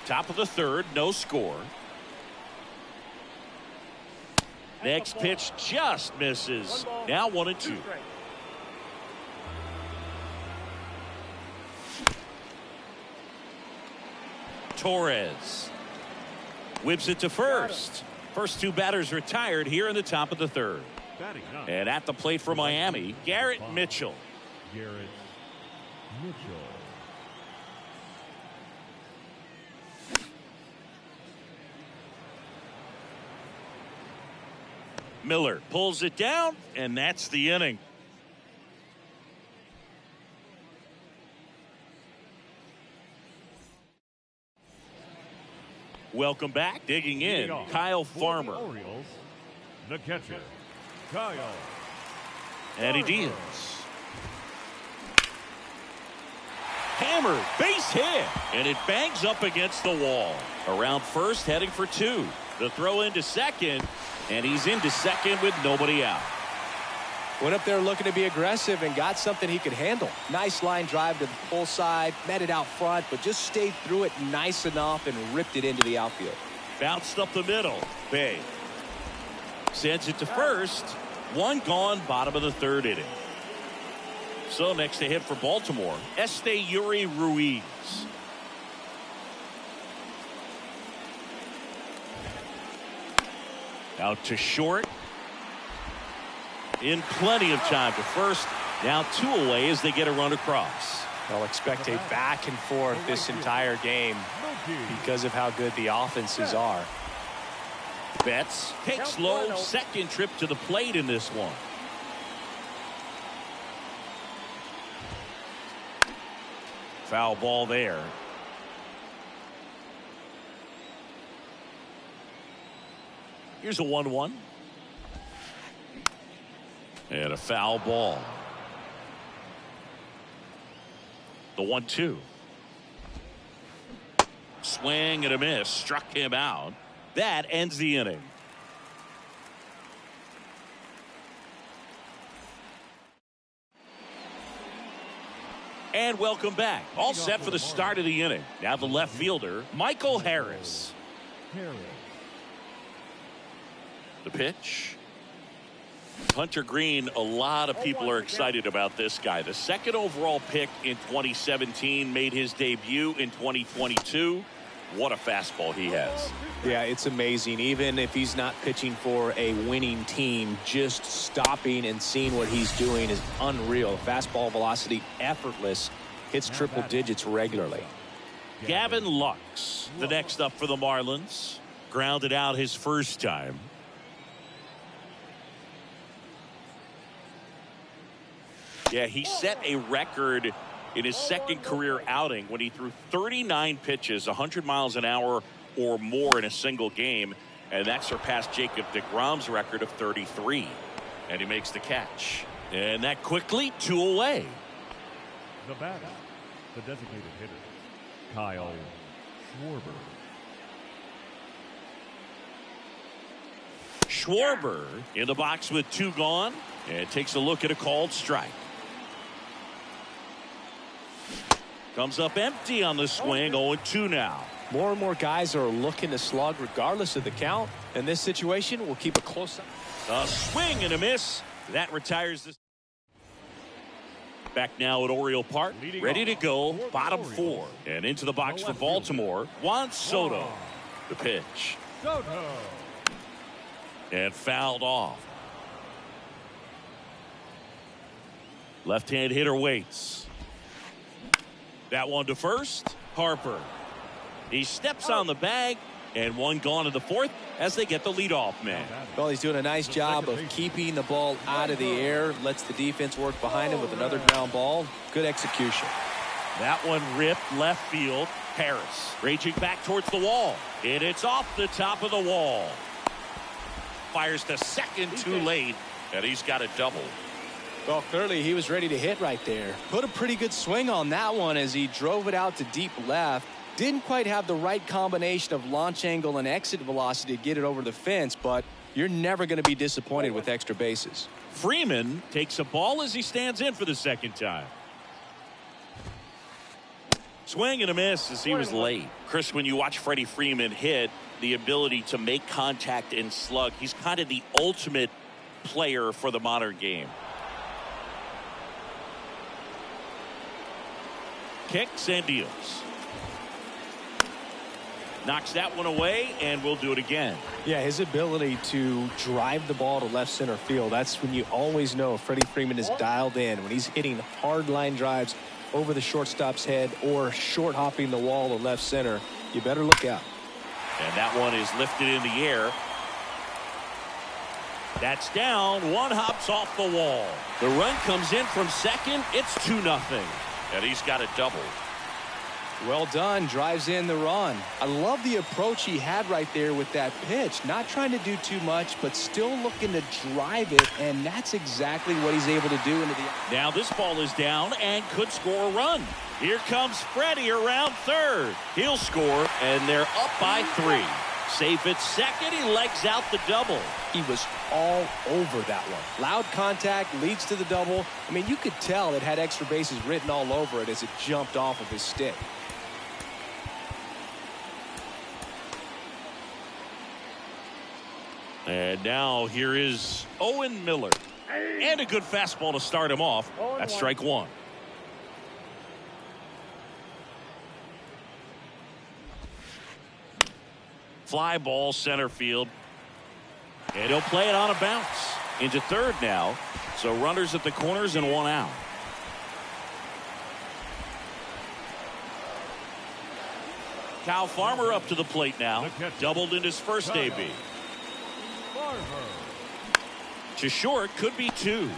Top of the third, no score. Next pitch just misses. Now 1-2. Torres whips it to first. First 2 batters retired here in the top of the third. And at the plate for Miami, Garrett Mitchell. Garrett Mitchell. Miller pulls it down, and that's the inning. Welcome back. Digging in, Kyle Farmer. Orioles, the catcher, Kyle. Eddie Diaz. Hammered, base hit, and it bangs up against the wall. Around first, heading for 2. The throw into second, and he's into second with nobody out. Went up there looking to be aggressive and got something he could handle. Nice line drive to the pull side, met it out front, but just stayed through it nice enough and ripped it into the outfield. Bounced up the middle. Bay sends it to first. 1 gone, bottom of the third inning. So next to hit for Baltimore, Esteury Ruiz. Out to short. In plenty of time to first. Now 2 away as they get a run across. I'll expect a back and forth this entire game. because of how good the offenses are. Betts takes low, second trip to the plate in this one. Foul ball there. Here's a 1-1. And a foul ball. The 1-2. Swing and a miss. Struck him out. That ends the inning. And welcome back. All set for the start of the inning. Now the left fielder, Michael Harris. The pitch. Hunter Green, a lot of people are excited about this guy. The second overall pick in 2017, made his debut in 2022. What a fastball he has. Yeah, it's amazing. Even if he's not pitching for a winning team, just stopping and seeing what he's doing is unreal. Fastball velocity, effortless, hits triple digits regularly. Gavin Lux, the next up for the Marlins. Grounded out his first time. Yeah, he set a record in his second career outing when he threw 39 pitches, 100 miles an hour or more in a single game, and that surpassed Jacob deGrom's record of 33. And he makes the catch. And that quickly, 2 away. The batter, the designated hitter, Kyle Schwarber. Schwarber in the box with 2 gone, and takes a look at a called strike. Comes up empty on the swing, 0-2 now. More and more guys are looking to slug regardless of the count. In this situation, we'll keep a close eye. A swing and a miss. That retires this. Back now at Oriole Park. Ready to go. Bottom 4. And into the box for Baltimore. Juan Soto. The pitch. Soto. And fouled off. Left-hand hitter waits. That one to first. Harper. He steps on the bag, and one gone in the 4th as they get the leadoff man. Well, he's doing a nice job of keeping the ball out of the air. Lets the defense work behind him with another ground ball. Good execution. That one ripped left field. Harris raging back towards the wall. And it's off the top of the wall. Fires to second too late, and he's got a double. Well, clearly he was ready to hit right there. Put a pretty good swing on that one as he drove it out to deep left. Didn't quite have the right combination of launch angle and exit velocity to get it over the fence, but you're never going to be disappointed with extra bases. Freeman takes a ball as he stands in for the second time. Swing and a miss as he was late. Chris, when you watch Freddie Freeman hit, the ability to make contact and slug, he's kind of the ultimate player for the modern game. Kicks and deals. Knocks that one away, and we'll do it again. Yeah, his ability to drive the ball to left center field, that's when you always know Freddie Freeman is dialed in. When he's hitting hard line drives over the shortstop's head or short hopping the wall to left center, you better look out. And that one is lifted in the air. That's down. One hops off the wall. The run comes in from second. It's 2-0. And he's got a double. Well done. Drives in the run. I love the approach he had right there with that pitch. Not trying to do too much, but still looking to drive it, and that's exactly what he's able to do into the. Now this ball is down and could score a run. Here comes Freddie around third. He'll score, and they're up by 3. Safe at second. He legs out the double. He was all over that one. Loud contact leads to the double. I mean, you could tell it had extra bases written all over it as it jumped off of his stick. And now here is Owen Miller. And a good fastball to start him off. That's strike 1. Fly ball center field. And he'll play it on a bounce. Into third now. So runners at the corners and 1 out. Kyle Farmer up to the plate now. Doubled in his first AB. To short, could be 2.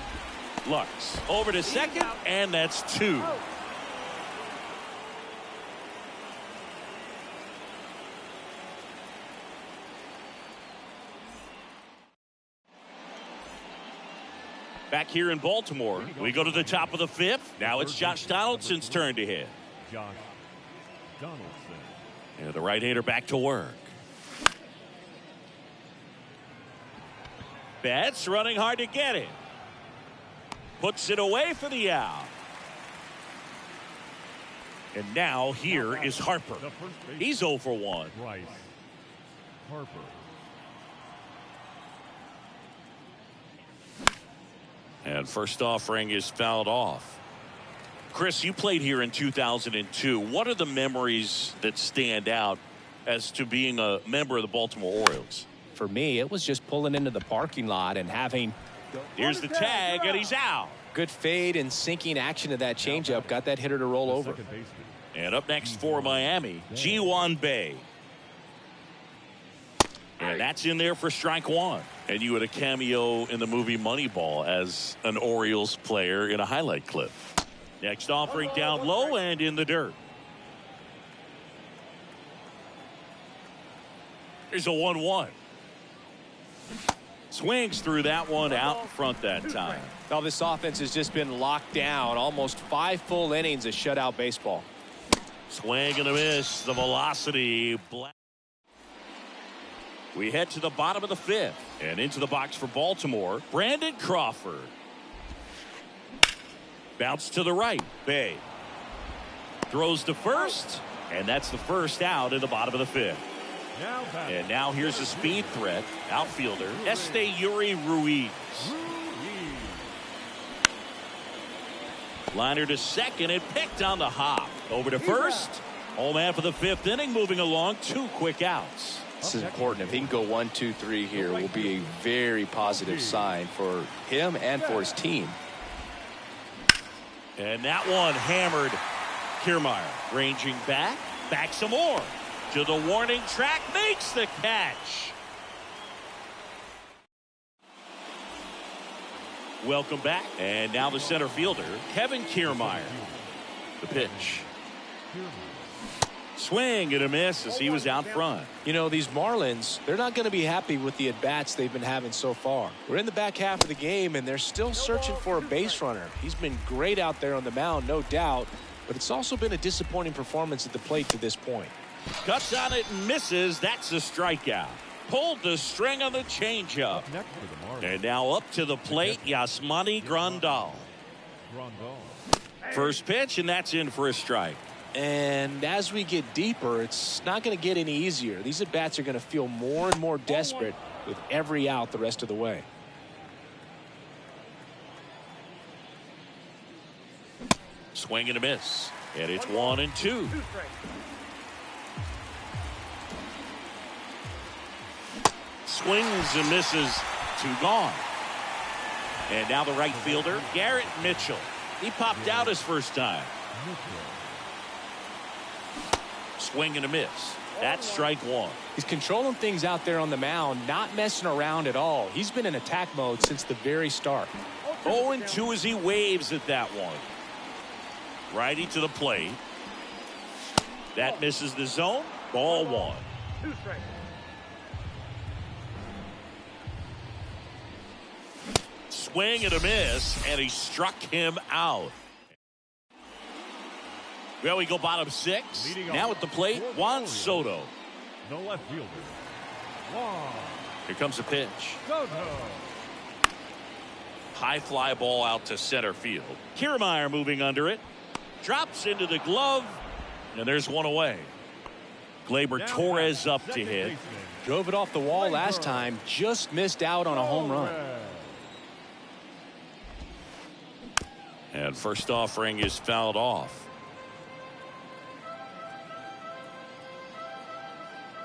Lux over to second, and that's 2. Back here in Baltimore, we go to the top of the 5th. Now it's Josh Donaldson's turn to hit. Josh Donaldson. And the right-hander back to work. Betts running hard to get it. Puts it away for the out. And now here is Harper. He's 0 for 1. Bryce Harper. And first offering is fouled off. Chris, you played here in 2002. What are the memories that stand out as to being a member of the Baltimore Orioles? For me, it was just pulling into the parking lot and having. Here's the tag, and he's out. Good fade and sinking action of that changeup. Got that hitter to roll over. And up next for Miami, Ji-Hwan Bae. And that's in there for strike 1. And you had a cameo in the movie Moneyball as an Orioles player in a highlight clip. Next offering down low and in the dirt. There's a 1-1. Swings through that one out in front that time. Well, this offense has just been locked down. Almost 5 full innings of shutout baseball. Swing and a miss. The velocity. We head to the bottom of the 5th. And into the box for Baltimore, Brandon Crawford. Bounce to the right. Bae throws to first. And that's the first out in the bottom of the 5th. And now here's a speed threat. Outfielder Esteury Ruiz. Liner to second and picked on the hop. Over to first. Home half of the 5th inning, moving along. 2 quick outs. This is important. If he can go 1, 2, 3 here, will be a very positive sign for him and for his team. And that one hammered. Kiermaier ranging back some more. To the warning track, makes the catch. Welcome back. And now the center fielder, Kevin Kiermaier. The pitch. Swing and a miss as he was out front. You know, these Marlins, they're not going to be happy with the at-bats they've been having so far. We're in the back half of the game, and they're still searching for a base runner. He's been great out there on the mound, no doubt, but it's also been a disappointing performance at the plate to this point. Cuts on it and misses. That's a strikeout. Pulled the string on the changeup. And now up to the plate, Yasmani Grandal. First pitch, and that's in for a strike. And as we get deeper, it's not going to get any easier. These at-bats are going to feel more and more desperate with every out the rest of the way. Swing and a miss. And it's 1-2. Swings and misses. 2 gone. And now the right fielder, Garrett Mitchell. He popped out his first time. Swing and a miss. That's strike 1. He's controlling things out there on the mound, not messing around at all. He's been in attack mode since the very start. 0-2 as he waves at that one. Righty to the plate. That misses the zone. Ball 1. 2 strikes. Swing and a miss, and he struck him out. Well, we go bottom 6. Now at the plate, Juan Soto. The left fielder, Juan Here comes a pitch. Soto. High fly ball out to center field. Kiermaier moving under it. Drops into the glove, and there's one away. Gleyber Torres up to hit. Drove it off the wall last time, just missed out on a home run. And first offering is fouled off.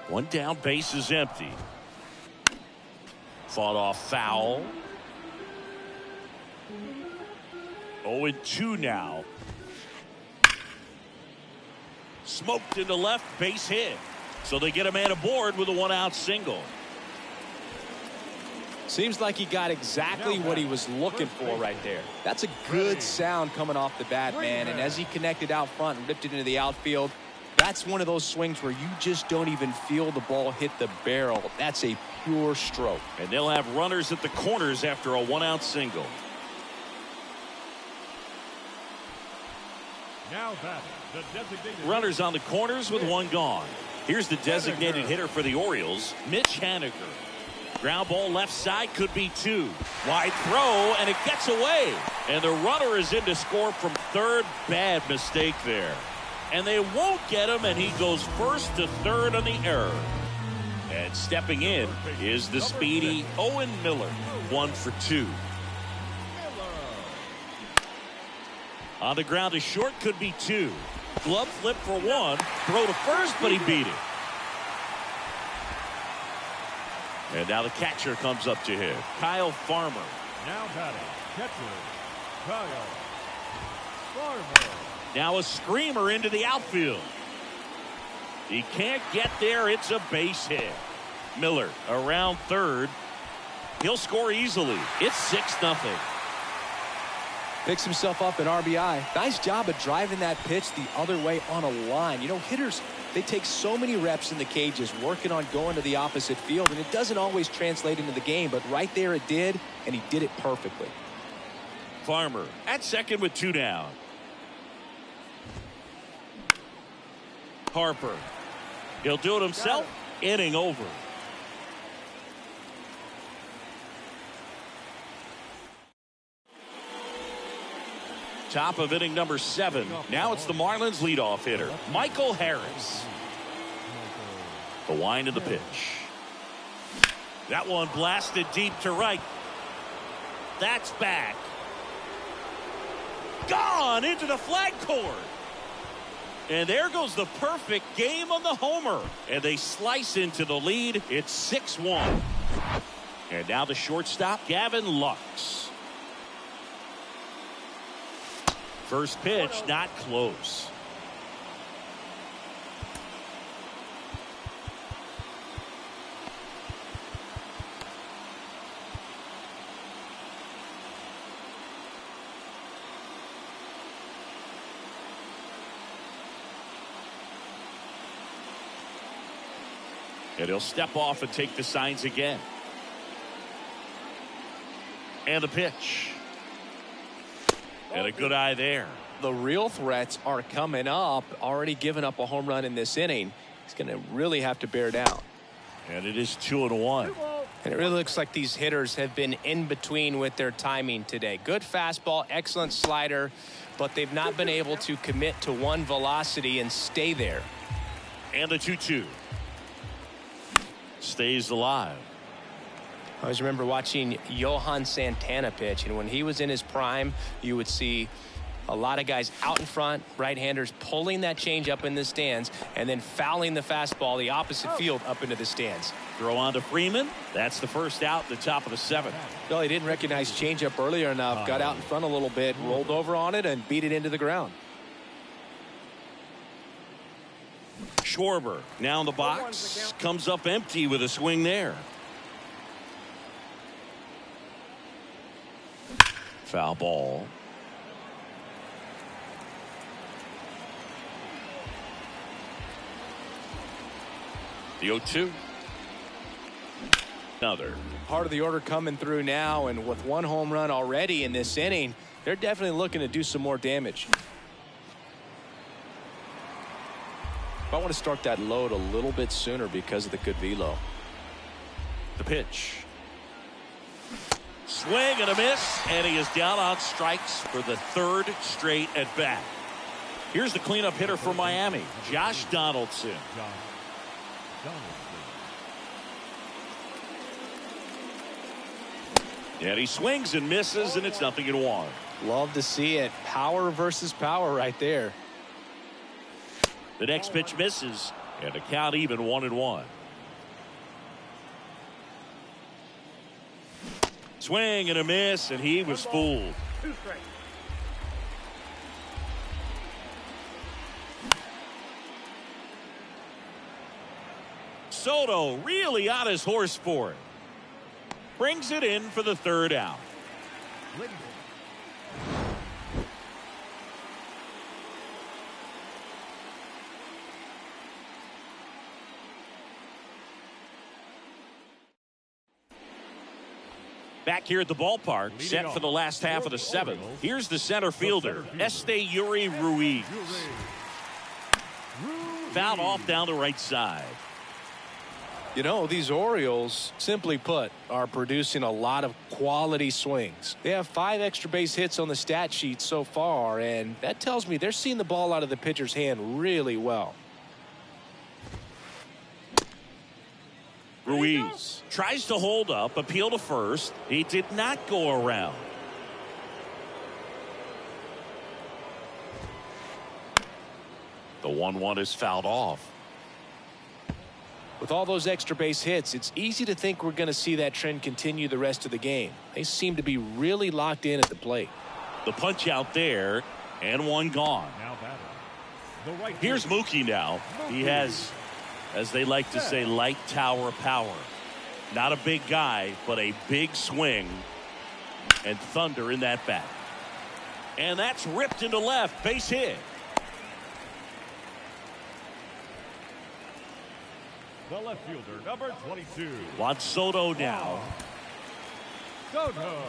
One down, base is empty. Fought off foul. 0-2 now. Smoked into left, base hit. So they get a man aboard with a 1-out single. Seems like he got exactly what he was looking for right there. That's a good sound coming off the bat, man. And as he connected out front and ripped it into the outfield, that's one of those swings where you just don't even feel the ball hit the barrel. That's a pure stroke. And they'll have runners at the corners after a 1-out single. Now batting, the designated Runners on the corners with one gone. Here's the designated hitter for the Orioles, Mitch Haniger. Ground ball left side, could be 2. Wide throw, and it gets away. And the runner is in to score from third. Bad mistake there. And they won't get him, and he goes first to third on the error. And stepping in is the speedy Owen Miller, 1 for 2. On the ground to short, could be 2. Glove flip for 1. Throw to first, but he beat it. And now the catcher comes up to hit. Kyle Farmer. now batting, catcher, Kyle Farmer. Now a screamer into the outfield. He can't get there. It's a base hit. Miller around third. He'll score easily. It's 6-0. Picks himself up an RBI. Nice job of driving that pitch the other way on a line. You know, hitters, they take so many reps in the cages working on going to the opposite field, and it doesn't always translate into the game, but right there it did, and he did it perfectly. Farmer at second with 2 down. Harper. He'll do it himself. Inning over. Top of inning number 7. Now it's the Marlins leadoff hitter, Michael Harris. The wind of the pitch. That one blasted deep to right. That's back. Gone into the flag cord. And there goes the perfect game on the homer. And they slice into the lead. It's 6-1. And now the shortstop, Gavin Lux. First pitch, not close. And he'll step off and take the signs again. And the pitch. And a good eye there. The real threats are coming up. Already given up a home run in this inning. He's going to really have to bear down. And it is 2-1. And it really looks like these hitters have been in between with their timing today. Good fastball, excellent slider, but they've not been able to commit to one velocity and stay there. And the 2-2. Stays alive. I always remember watching Johan Santana pitch, and when he was in his prime, you would see a lot of guys out in front, right-handers pulling that change up in the stands and then fouling the fastball the opposite field up into the stands. Throw on to Freeman. That's the first out at the top of the 7th. Well, he didn't recognize changeup earlier enough, got out in front a little bit, rolled over on it, and beat it into the ground. Schwarber now in the box, comes up empty with a swing there. Foul ball. The 0-2. Another. Part of the order coming through now, and with one home run already in this inning, they're definitely looking to do some more damage. I want to start that load a little bit sooner because of the good velo. The pitch. Swing and a miss, and he is down on strikes for the 3rd straight at bat. Here's the cleanup hitter for Miami, Josh Donaldson. And he swings and misses, and it's 0-1. Love to see it. Power versus power right there. The next pitch misses, and the count even 1-1. Swing and a miss, and he was fooled. 2 strikes. Soto really on his horse for it. Brings it in for the third out. Back here at the ballpark, set for the last half of the seventh. Here's the center fielder, Yuri Ruiz. Fouled off down the right side. You know, these Orioles, simply put, are producing a lot of quality swings. They have 5 extra base hits on the stat sheet so far, and that tells me they're seeing the ball out of the pitcher's hand really well. Ruiz tries to hold up, appeal to first. He did not go around. The 1-1 is fouled off. With all those extra base hits, it's easy to think we're going to see that trend continue the rest of the game. They seem to be really locked in at the plate. The punch out there, and one gone. Here's Mookie now. He has, as they like to say, light tower power. Not a big guy, but a big swing and thunder in that bat. And that's ripped into left, base hit. The left fielder, number 22. Juan Soto now. Soto.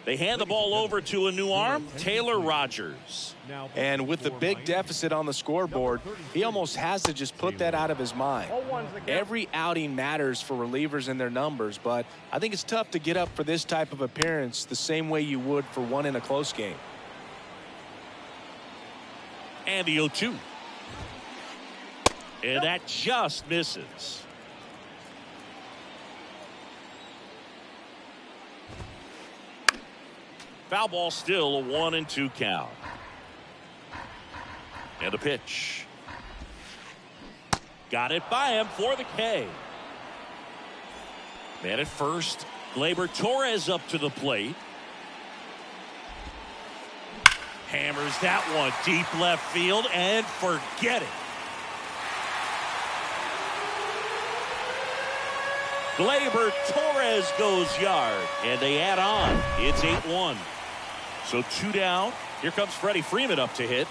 They hand the ball over to a new arm, Taylor Rogers. And with the big deficit on the scoreboard, he almost has to just put that out of his mind. Every outing matters for relievers and their numbers, but I think it's tough to get up for this type of appearance the same way you would for one in a close game. And the 0-2. And that just misses. Foul ball, still a 1-2 count. And a pitch. Got it by him for the K. Man at first. Gleyber Torres up to the plate. Hammers that one deep left field and forget it. Gleyber Torres goes yard, and they add on. It's 8-1. So 2 down. Here comes Freddie Freeman up to hit.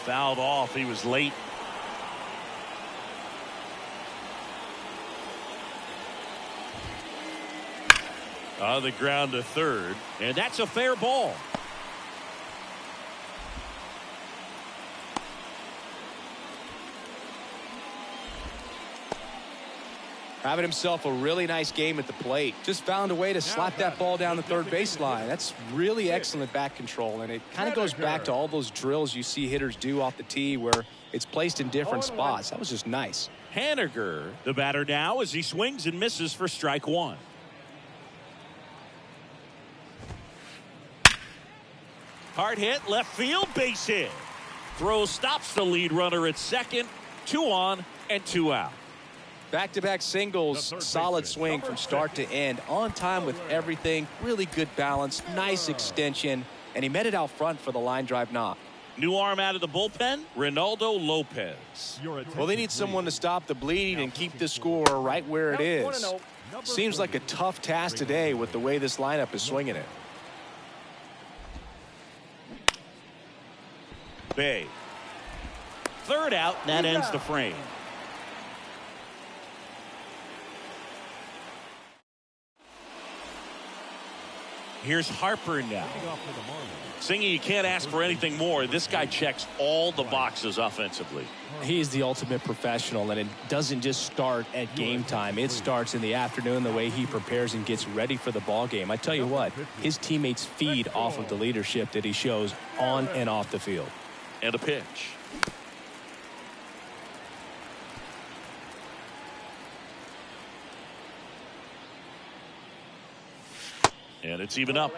Fouled off. He was late. On the ground to third, and that's a fair ball. Having himself a really nice game at the plate. Just found a way to slap that ball down the third baseline. That's really excellent bat control, and it kind of goes back to all those drills you see hitters do off the tee where it's placed in different spots. That was just nice. Haniger, the batter now, as he swings and misses for strike one. Hard hit, left field, base hit. Throw stops the lead runner at second. 2 on and 2 out. Back-to-back singles, solid swing from start to end, on time with everything, really good balance, nice extension, and he met it out front for the line drive knock. New arm out of the bullpen, Ronaldo Lopez. Well, they need someone to stop the bleeding and keep the score right where it is. Seems like a tough task today with the way this lineup is swinging it. Bay. Third out, that ends the frame. Here's Harper now. Singy, you can't ask for anything more. This guy checks all the boxes offensively. He is the ultimate professional, and it doesn't just start at game time. It starts in the afternoon, the way he prepares and gets ready for the ball game. I tell you what, his teammates feed off of the leadership that he shows on and off the field. And a pitch. And it's even up.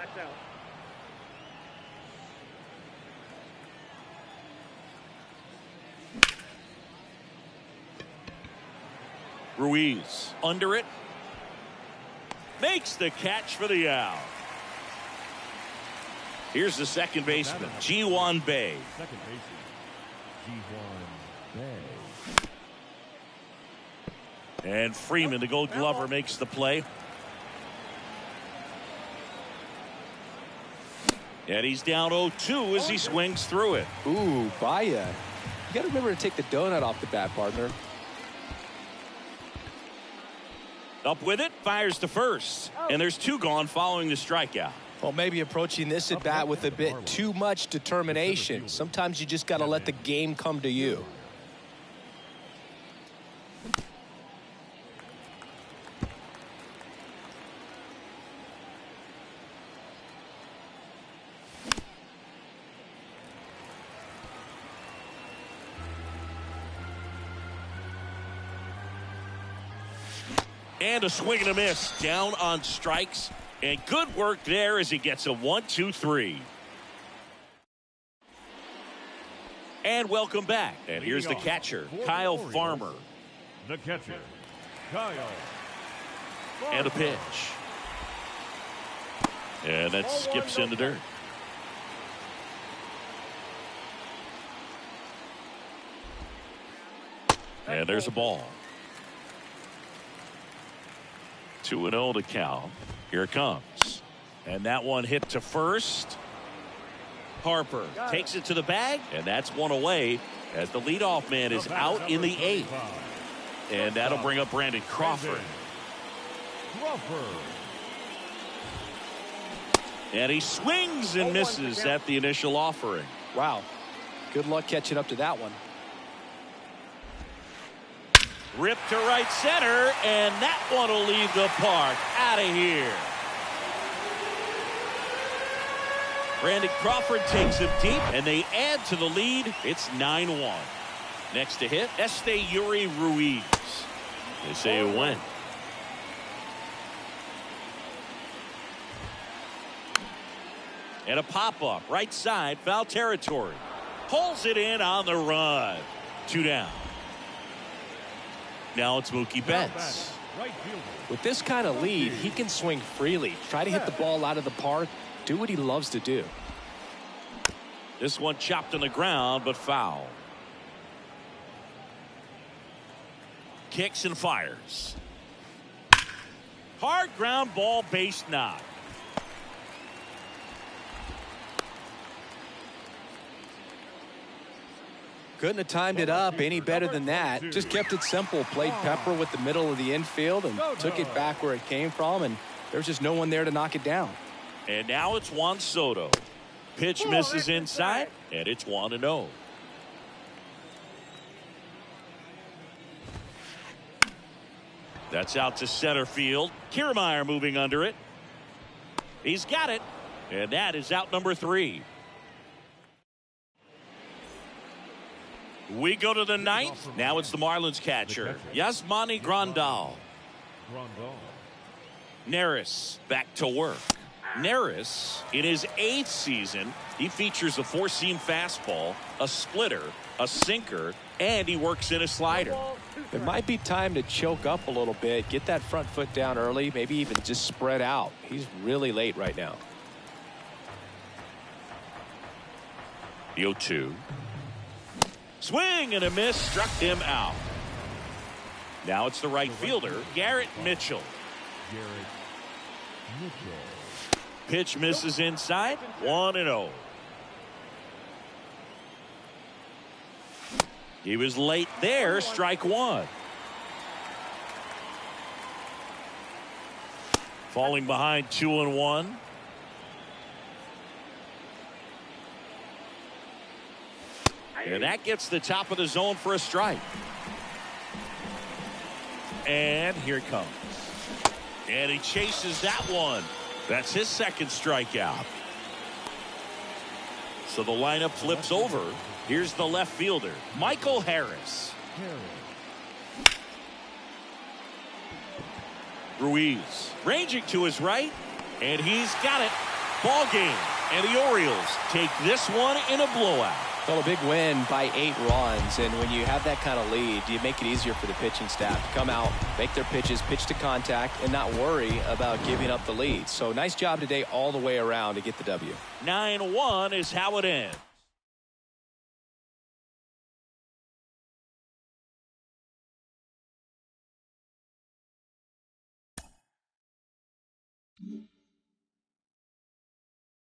Ruiz under it. makes the catch for the out. Here's the second baseman, Ji-hwan Bae. Second baseman, Ji-hwan Bae. And Freeman, the Gold Glover, makes the play. And he's down 0-2 as he swings through it. Ooh, Bae. You got to remember to take the donut off the bat, partner. Up with it, fires to first. And there's 2 gone following the strikeout. Well, maybe approaching this at bat with a bit too much determination. Sometimes you just got to let the game come to you. And a swing and a miss, down on strikes. And good work there as he gets a 1-2-3. And welcome back. And here's the catcher, Kyle Farmer. The catcher, Kyle Farmer. And a pitch. And that skips in the dirt. And there's a ball. 2-0 to count. Here it comes. And that one hit to first. Harper takes it to the bag, and that's one away as the leadoff man is out in the 8th. And that'll bring up Brandon Crawford. And he swings and misses at the initial offering. Wow. Good luck catching up to that one. Ripped to right center, and that one will leave the park. Out of here. Brandon Crawford takes him deep, and they add to the lead. It's 9-1. Next to hit, Yuri Ruiz. They say a win. And a pop-up, right side, foul territory. Pulls it in on the run. 2 down. Now it's Mookie Betts. With this kind of lead, he can swing freely. Try to hit the ball out of the park. Do what he loves to do. This one chopped on the ground, but foul. Kicks and fires. Hard ground ball, base knock. Couldn't have timed it up any better than that. Just kept it simple. Played pepper with the middle of the infield and took it back where it came from. And there's just no one there to knock it down. And now it's Juan Soto. Pitch misses inside, and it's 1-0. That's out to center field. Kiermaier moving under it. He's got it, and that is out number 3. We go to the 9th. Now it's the Marlins catcher, Yasmani Grandal. Neris back to work. Neris, in his 8th season, he features a 4-seam fastball, a splitter, a sinker, and he works in a slider. It might be time to choke up a little bit, get that front foot down early, maybe even just spread out. He's really late right now. The 0-2. Swing and a miss, struck him out. Now it's the right fielder, Garrett Mitchell. Pitch misses inside, 1-0. He was late there, strike 1. Falling behind 2-1. And that gets the top of the zone for a strike. And here it comes. And he chases that one. That's his second strikeout. So the lineup flips over. Here's the left fielder, Michael Harris. Ruiz ranging to his right, and he's got it. Ball game. And the Orioles take this one in a blowout. Well, a big win by 8 runs, and when you have that kind of lead, you make it easier for the pitching staff to come out, make their pitches, pitch to contact, and not worry about giving up the lead. So nice job today all the way around to get the W. 9-1 is how it ends.